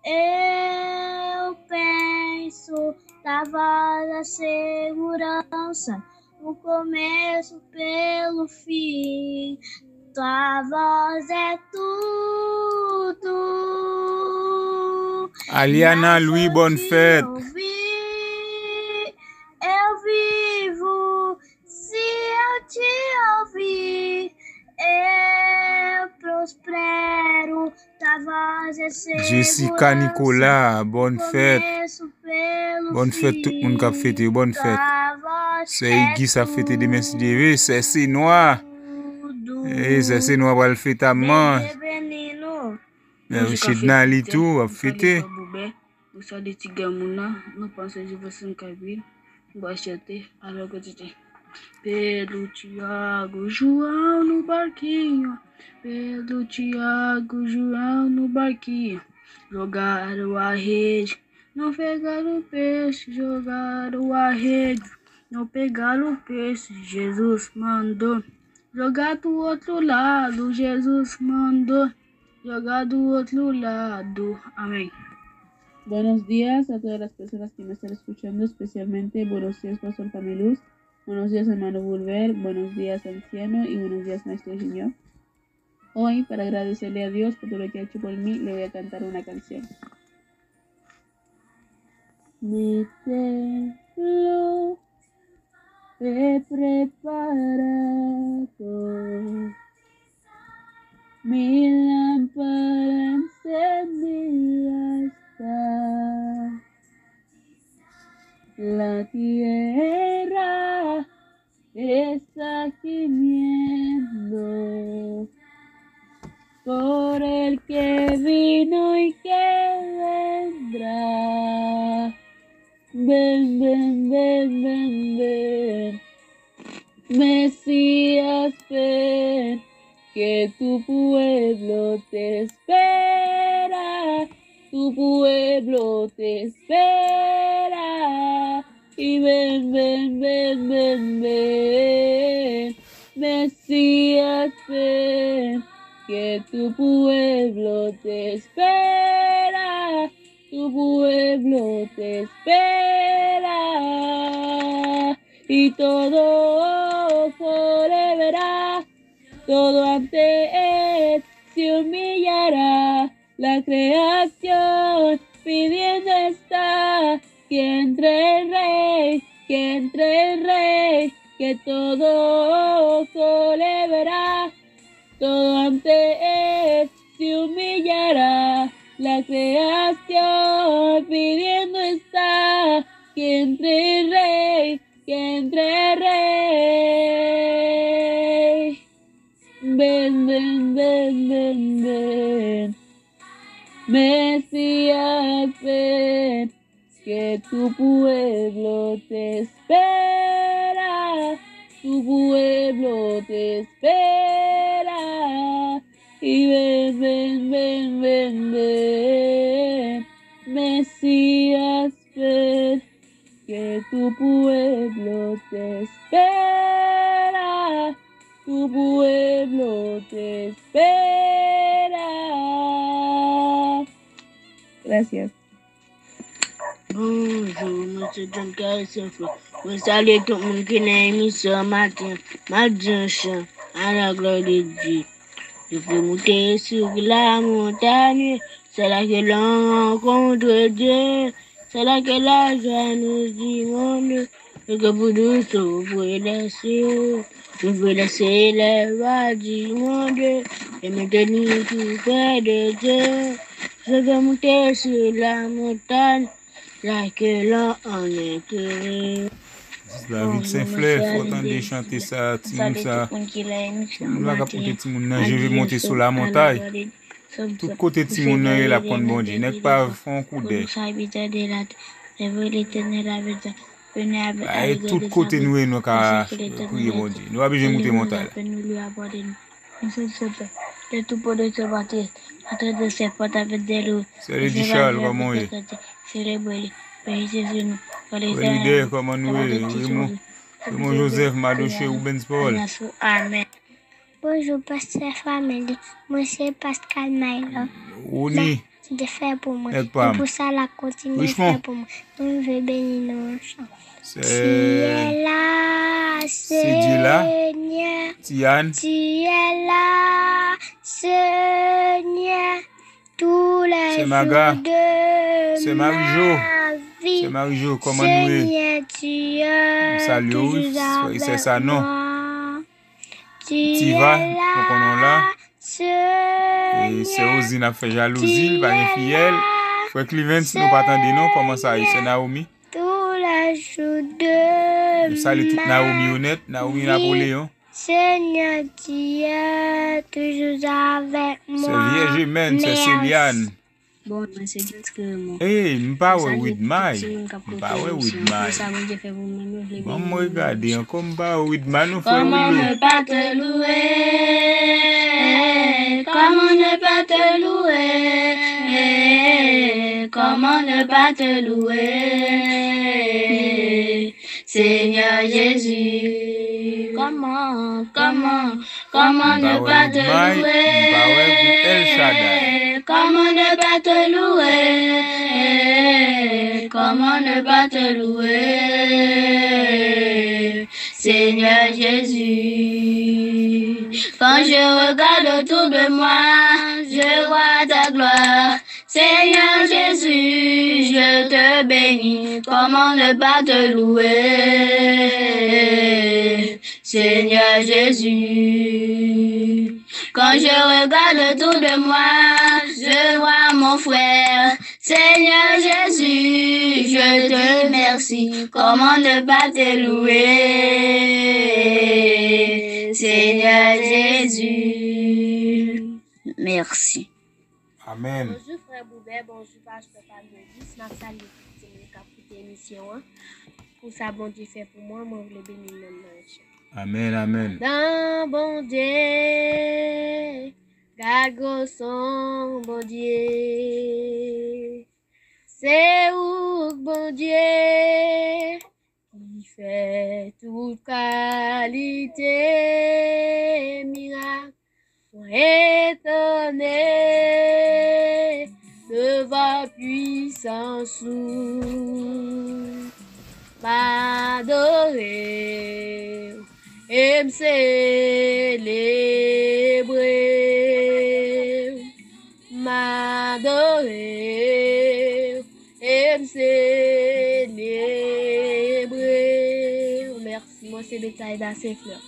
eu penso. Da voz da segurança, o começo pelo fim. Tua voz é tudo. Aliana Louis, bonne fête. Eu vivo. Se eu te ouvir, eu prospero. Tua voz é segurança. Jessica Nicolas, bonne fête. Bonne fête tout le monde qui a fêté, bonne fête. C'est Iggy qui a fêté des merci Dieu, c'est Sinois. Et c'est Sinois va le fêter à main. Mais Chidna Ali tout a fêté. Vous savez des petits gamins, nous pensons que je vais s'en cabir. Vous achetez alors que c'était Pedro, Tiago, João no barquinho. Pedro, Tiago, João no barquinho. Jogaram a rede, não pegaram o peixe. Jogaram a rede, não pegaram o peixe. Jesus mandou jogar do outro lado. Jesus mandou jogar do outro lado. Amén. Buenos días a todas las personas que me están escuchando, especialmente buenos días, Pastor Camiluz. Buenos días, hermano Bulver. Buenos días, anciano. Y buenos días, maestro Señor. Hoy, para agradecerle a Dios por todo lo que ha hecho por mí, le voy a cantar una canción. Mi templo he preparado, mi lámpara encendida está. La tierra está gimiendo por el que vino y que vendrá. Ven, ven, ven, ven, ven, Mesías, ven, que tu pueblo te espera, tu pueblo te espera. Y ven, ven, ven, ven, ven, Mesías, ven, que tu pueblo te espera, tu pueblo te espera. Y todo ojo le verá, todo ante él se humillará. La creación pidiendo está que entre el rey, que entre el rey, que todo ojo le verá, todo ante él se humillará. La creación pidiendo está que entre el rey, que entre el rey. Ven, ven, ven, ven, ven, Mesías, ven, que tu pueblo te espera, tu pueblo te espera. Y ven, ven, ven, ven, ven, Mesías. tu pueblo te espera, tu pueblo te espera. Gracias. Bonjour, monsieur John Carisseflo. Vous saluez tout le monde qui est dans l'émission matin chant à la gloire de Dieu. Je peux monter sur la montagne, c'est là que l'on rencontre Dieu, c'est là que la joie nous inonde, et que pour nous sauver les cieux, je veux laisser les rois du monde, et me tenir tout près de Dieu. Je veux monter sur la montagne, là que l'on en est heureux. David Saint-Flair, faut entendre chanter ça, Timoun ça. On va capoter Timoun, je vais monter sur la montagne. Tout côté Timoun est la prendre bon Dieu, n'est pas fond coup d'air. Et tout côté nous est nous qu'à prier bon Dieu. Nous avons besoin de monter montagne. De tout pour de se bâtir, à travers de ces portes avec des loups. Salut Dichal, comment est? C'est les bois, pays Jésus nous. Leader, comment nous est? Raymond Joseph, Madouché ou Ben Paul. Amen. Bonjour, pasteur famille. Moi, c'est Pascal Maïla. Ouni. De faire pour moi. Et pour ça, la continue de faire pour moi. Nous veux bénir nos chants. C'est là, Seigneur. Tiane. Tu es là, Seigneur. Tous les jours de c'est Marie-Jo. C'est Marie-Jo, comment nous est? Salut, c'est ça, non? Tu vas, donc on est là. Et c'est Ozine qui a fait jalousie, il va être fidèle. Frère Cleveland, si nous pas attendons, non, comment ça y est? C'est Naomi. Tous les jours de salut toute Naomi honnête, Naomi Napoléon. Seigneur, tu es toujours avec moi. C'est Vierge Humaine, c'est Céliane. Bon, c'est que moi. Hey, m'pas with my. M'pas with my. Bon, moi regarder encore m'pas with my nous frère. Comment ne pas te louer? Comment ne pas te louer? Comment ne pas te louer? Seigneur Jésus, comment ne pas te louer? Comment ne pas te louer? Comment ne pas te louer? Seigneur Jésus, quand je regarde autour de moi, je vois ta gloire. Seigneur Jésus, je te bénis, comment ne pas te louer? Seigneur Jésus, quand je regarde autour de moi, je vois mon frère. Seigneur Jésus, je te remercie, comment ne pas te louer? Seigneur Jésus, merci. Amen. Bonjour frère Boubert, bonjour pasteur Fabien. Je m'appelle l'écoute émission. Pour ça, bon Dieu fait pour moi, moi je le bénis même. Amen, amen. Dans bon Dieu, garde son bon Dieu. C'est où bon Dieu qui fait toute qualité, miracle. Étonné devant puissance, m'adorer et me célébrer, m'adorer et me célébrer. Merci, moi c'est Betsaïda Saint-Fleur.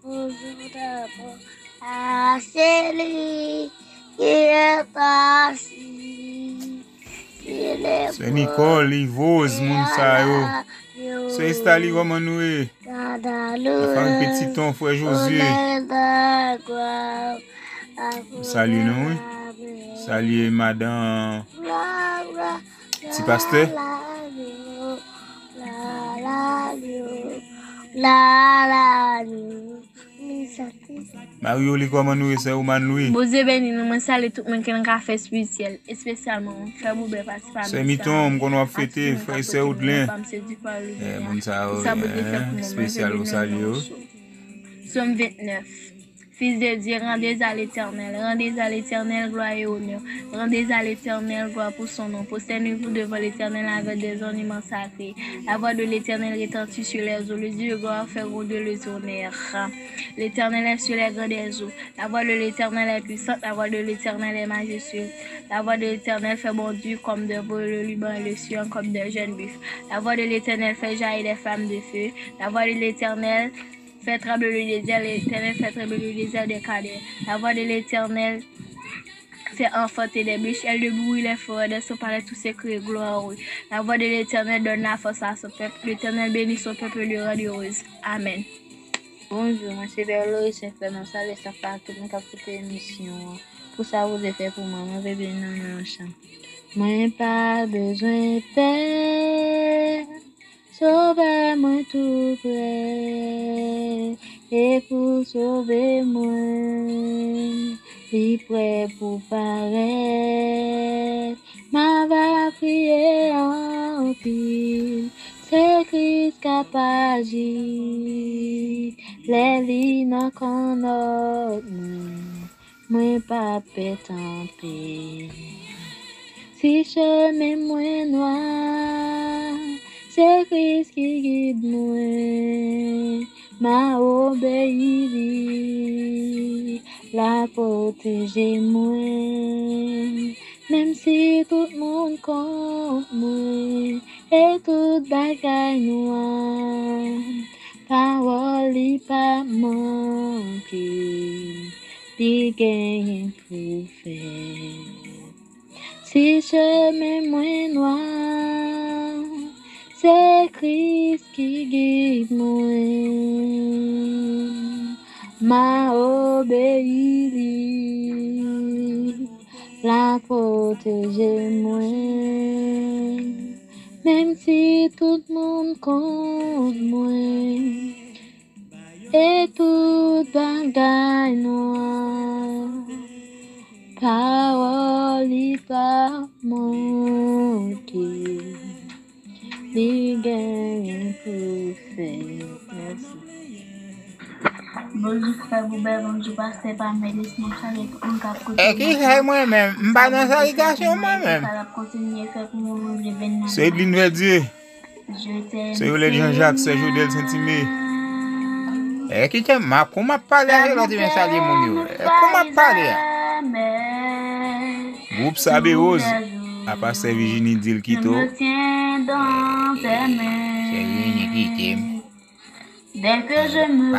Bonjour d'abord à celui qui est assis. C'est Nicole, Yvose, Mounsayo. C'est installé comment nous est. Enfin, petit ton, frère Josué. Salut nous. Salut madame. Petit pasteur. Mario, li comment nous c'est ou man Louis? Bon Dieu béni, nous saluons tout le monde qui a un café spirituel, et spécialement frère Boubé participe. C'est mi-temps qu'on va fêter, frère c'est Oudlin. Bon ça spécial au salut. Somme 29. Fils de Dieu, rendez à l'Éternel gloire et honneur. Rendez à l'Éternel gloire pour son nom. Prosternez-vous devant l'Éternel avec des ornements sacrés. La voix de l'Éternel retentit sur les eaux. Les yeux de gloire feront de le tonnerre. L'Éternel est sur les grands des eaux. La voix de l'Éternel est puissante. La voix de l'Éternel est majestueuse. La voix de l'Éternel fait bondir comme de veau, le Liban et le Sion comme de jeunes buffles. La voix de l'Éternel fait jaillir des flammes de feu. La voix de l'Éternel fait trembler le désert, l'Éternel fait trembler le désert des cadets. La voix de l'Éternel fait enfanter des biches, elle débrouille les forêts de son palais, tous ses cris glorieux. La voix de l'Éternel donne la force à son peuple. L'Éternel bénit son peuple, le rend heureuse. Amen. Bonjour, moi c'est Berlo, c'est Fernand Salé, ça fait tout le monde qui a fait l'émission. Pour ça, vous avez fait pour moi, moi je vais bien dans le champ. Moi, pas besoin de paix. Sauve-moi tout près, et pour sauver moi, il prêt pour paraître. Ma va prier en pile, c'est Christ qui a agi, les lignes qu'on a, moi pas tant pis. Si chemin moins noir, c'est Christ qui guide moi, m'a obéi, la protéger moi, même si tout le monde contre moi, et tout bagaille noire, parole y pas manquer, puis gagne pour faire. Si chemin moins noir, c'est Christ qui guide moi, m'a obéi, la protéger moi, même si tout le monde contre moi, et tout bagaille noire, parole y pas manquer. Merci. Bonjour frère Boubé, bonjour pasteur Pamela, mon salut tout le monde. Qui c'est moi-même? M'pas dans salutation moi-même. C'est Edline Verdier. C'est Olet Jean-Jacques, c'est Jodel Saint-Timé. Qui t'aime? Comment parler avec l'autre bien saluer mon yo? Comment parler? Groupe Sabé Rose. À part c'est Virginie Dil Kito. C'est Virginie qui t'aime. Dès que je me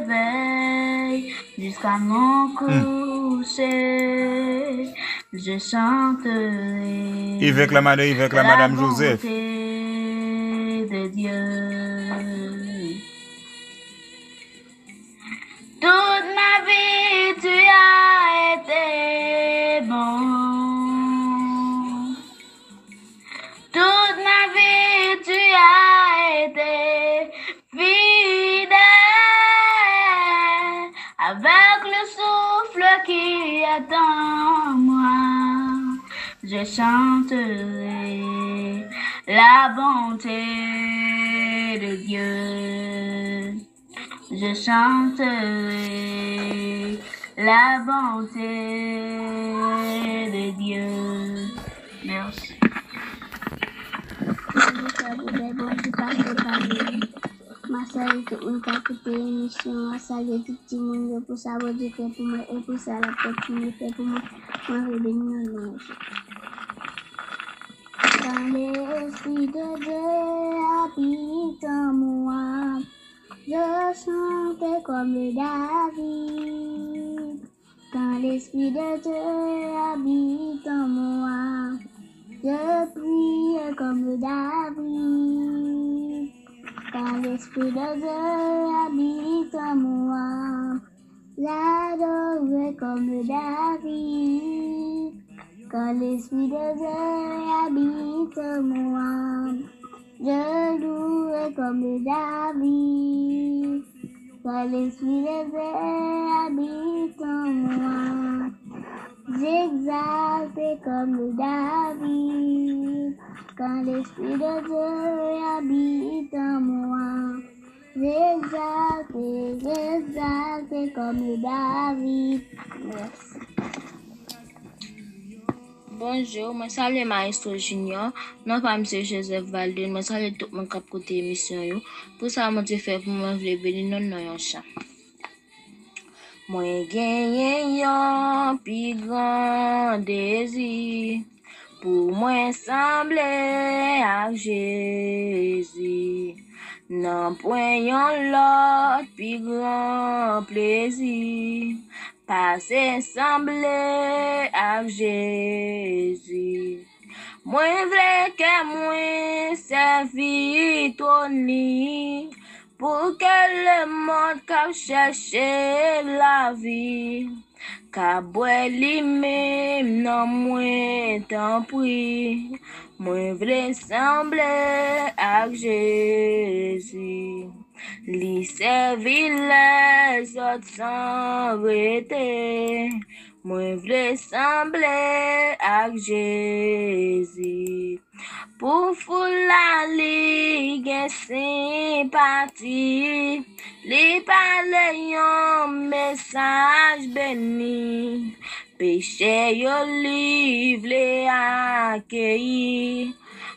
réveille, jusqu'à mon coucher, je chanterai. Avec la Madame Joseph. De Dieu. Toute ma vie, tu as été bon. Toute ma vie, tu as été fidèle, avec le souffle qui est en moi, je chanterai la bonté de Dieu, je chanterai la bonté de Dieu. Merci. Ma salut tout le monde qui a écouté l'émission, ma salut tout le monde pour ça, vous fait pour moi et pour ça, la continuer fait pour moi. Moi, je vais bénir le nom. Quand l'Esprit de Dieu habite en moi, je chante comme David. Quand l'Esprit de Dieu habite en moi, je prie comme David. Quand l'Esprit de Dieu habite en moi, j'adore comme David. Quand l'Esprit de Dieu habite en moi, je loue comme David. Quand l'esprit de Dieu habite en moi, j'exalte comme le David. Quand l'esprit de Dieu habite en moi, j'exalte comme le David. Merci. Bonjour, moi salue Maestro Junior, non pas M. Joseph Valden, moi salue tout le monde qui a écouté l'émission. Pour ça, moi je fais pour moi, je vais bénir non chant. Moi gagne un plus grand désir, pour moi sembler à Jésus. Non point yon l'autre plus grand plaisir, passer sembler à Jésus. Moi vle que moi servi toni, pour que le monde cap chercher la vie, ka boit li même non moi tant pis. Moi vle sembler à Jésus, li servi les autres sans arrêter. Moi vle sembler à Jésus, pour foule la ligue sympathie, li parle yon message béni. Péché yo li vle accueilli,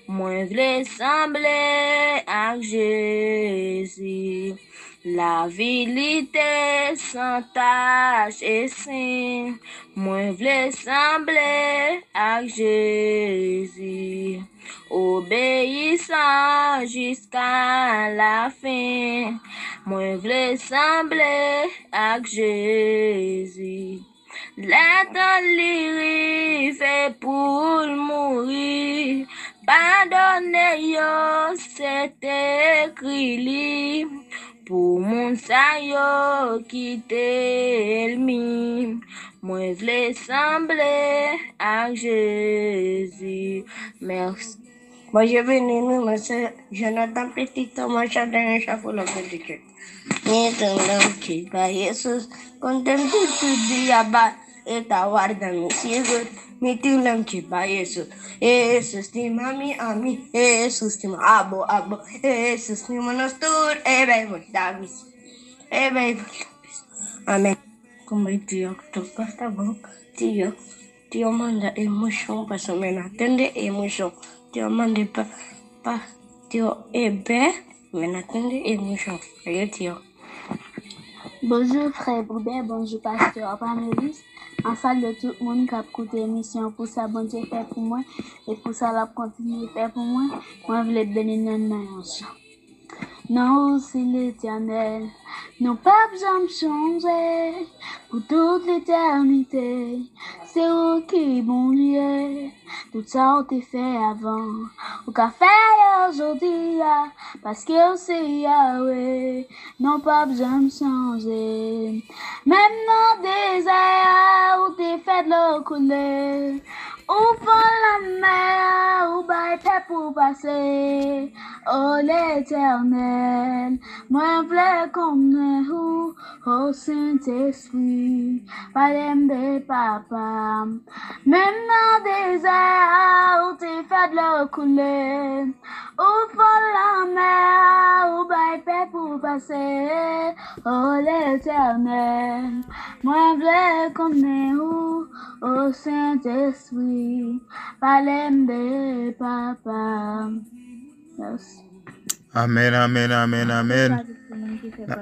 moi vle sembler à Jésus. La vérité sans tache et saint, moi vle sembler à Jésus. Obéissant jusqu'à la fin, moi vle sembler à Jésus. L'état li fait pour mourir, pardonnez yo, c'est écrit li. Pour moun sa yo quitter l'mi, moi vle sembler à Jésus. Merci. Moi je vais nous, monsieur Jonathan Petit Thomas Chardin Chafou le petit cœur. Ni tendam qui va Jesus, contem tout dia ba eta guarda mi ciego. Mi tulam qui va Jesus. Jesus ti mami ami, Jesus ti abo, Jesus ti monastur, bem Davis. Bem Amém. Como Dios toca esta boca, Dios manda emoção para se me atender emoção. Dios manda pa Dios me atender emoção. Dios. Bonjour frère Boubert, bonjour pasteur Pamélis. En salle de tout le monde qui a écouté l'émission, pour ça, bon Dieu fait pour moi, et pour ça, la continue faire pour moi, moi, je voulais bénir non chant. Non, c'est l'Éternel, non pas besoin de changer, pour toute l'éternité, c'est eux qui bon Dieu, tout ça on t'a fait avant, ou qu'a fait aujourd'hui, parce que c'est Yahweh, non pas besoin de changer, même dans des désert où t'es fait de l'eau couler, ouvre la mer, ou baille pour passer, oh l'Éternel, moi v'lais comme vous, oh Saint-Esprit, parlez de papa, même dans des airs où t'es fait de l'eau couler, ouvre la mer, ou baille pour passer, oh l'Éternel, moi v'lais comme vous, oh Saint-Esprit, parlez de papa. Merci. Amen, amen, amen, amen.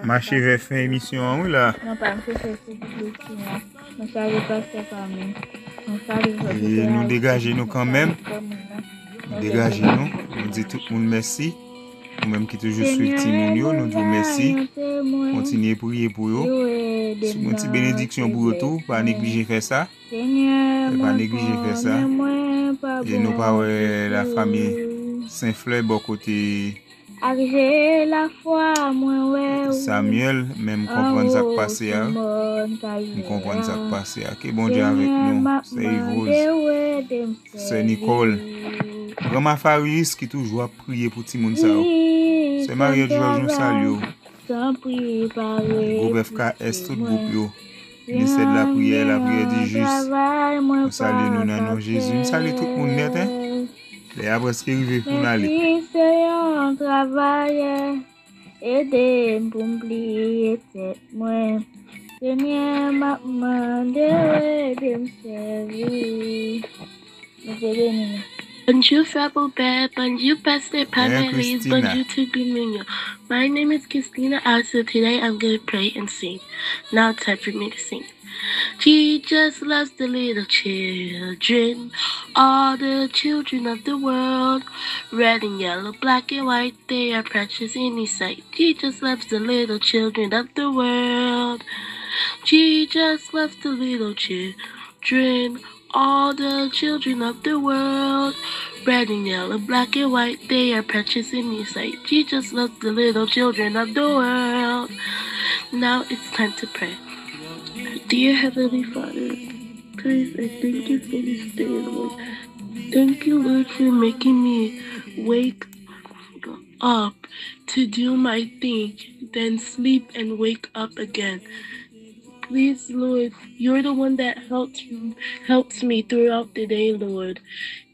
Ma chère fin émission, oui là. Non, pas me faire nous savons pas et nous dégager nous quand même. Dégager nous. Nous dit tout le monde merci. Nous-mêmes qui toujours suivons Timonio, nous disons merci. Continuez à prier pour eux. Si vous avez une bénédiction pour eux tout, pas négliger faire ça. Pas négliger faire ça. Et nous pas la famille Saint-Fleur, bon côté la foi, Samuel, même comprendre ça qui passe. Nous comprenons ça qui passe. Que bon Dieu avec nous. C'est Yves, c'est Nicole. Grand Faris qui toujours a prié pour tout le monde. C'est Marie Georges, nous saluons. sans préparer. Groupe FKS, tout groupe yo. Ministère de la prière du juste. Nous saluons nous dans Jésus. Nous saluons tout le monde net, hein. Les après ce qui arrive pour nous aller. C'est un travail, aider pour m'oublier tête moi. Seigneur m'a demandé de me servir. Bonjour Frère Boubert, bonjour Pastor Pamelis, bonjour to Gumino. My name is Christina also today I'm going to pray and sing. Now it's time for me to sing. Jesus loves the little children, all the children of the world. Red and yellow, black and white, they are precious in His sight. Jesus loves the little children of the world. Jesus loves the little children, all the children of the world. Red and yellow, black and white, they are precious in His sight. Jesus loves the little children of the world. Now it's time to pray. Dear Heavenly Father, please, I thank you for this day, Lord. Thank you, Lord, for making me wake up to do my thing, then sleep and wake up again. Please, Lord, you're the one that helps me throughout the day, Lord.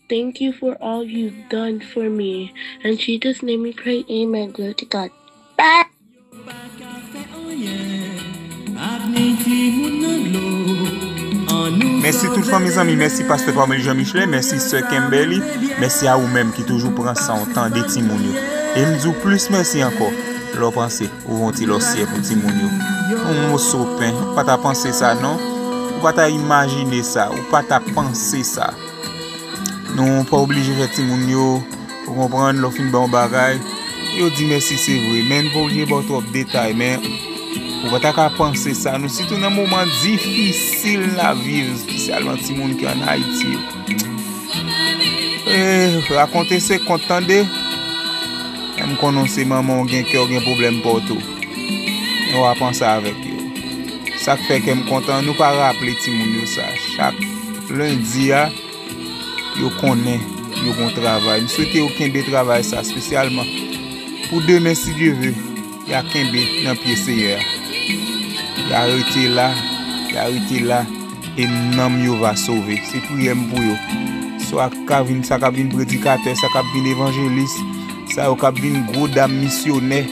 Thank you for all you've done for me. In Jesus' name we pray, amen. Glory to God. Bye. Merci toute famille amis, merci Pasteur Pameli Jean-Michel, merci Sœur Kimberly, merci à vous-même qui toujours prend ça en temps des timounio. Et me dis plus merci encore. Leur pensée, ou vont-ils leur ciel pour timounio. On sopin, pas ta penser ça non, ou pas ta imaginer ça, ou pas ta penser ça. Non, pas obligé de faire timounio pour comprendre leur fin bon bagay. Yo dit merci c'est vrai, mais pas obligé de trop de détails, mais ou pas ta penser ça. Nous surtout dans un moment difficile la vivre, spécialement ti moun qui en Haïti. Raconter c'est contender. Même qu'on sait maman gen cœur gen problème pour tout. On va penser avec eux. Ça fait que me content nous pas rappeler ti moun yo ça. Chaque lundi yo connaît yo bon travail. Nous souhaitons aucun de travail ça spécialement pour demain si Dieu veut. Il y a qu'un bé dans pied Seigneur. Il a arrêté là et nam yo va sauver. C'est prière pour yo. Soit Kavin ça Kavin prédicateur, ça Kavin évangéliste, ça Kavin gros dame missionnaire.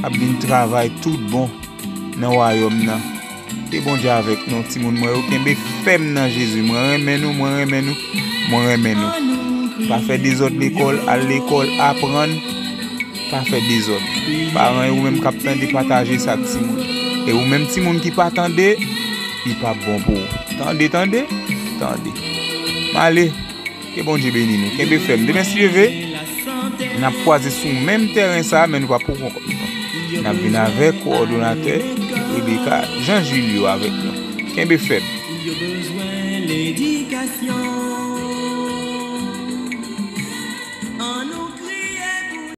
Kavin travail tout bon dans royaume là. Et bon Dieu avec nous ti moun moi aucun bé femme dans Jésus. Moi remet nous. Pas faire des autres l'école, à l'école apprendre, pas faire des autres. Parents ou même capitaine de partager ça ti moun. Et ou même ti moun qui pas attendre, il pas bon pour. Tendez. Allez, que bon Dieu bénisse nous. Qu'est-ce que fait? Demain si levé, on a croisé sur même terrain ça mais nous pas pour comme on a venu avec coordonnateur Rebecca Jean-Julio avec nous. Qu'est-ce que fait?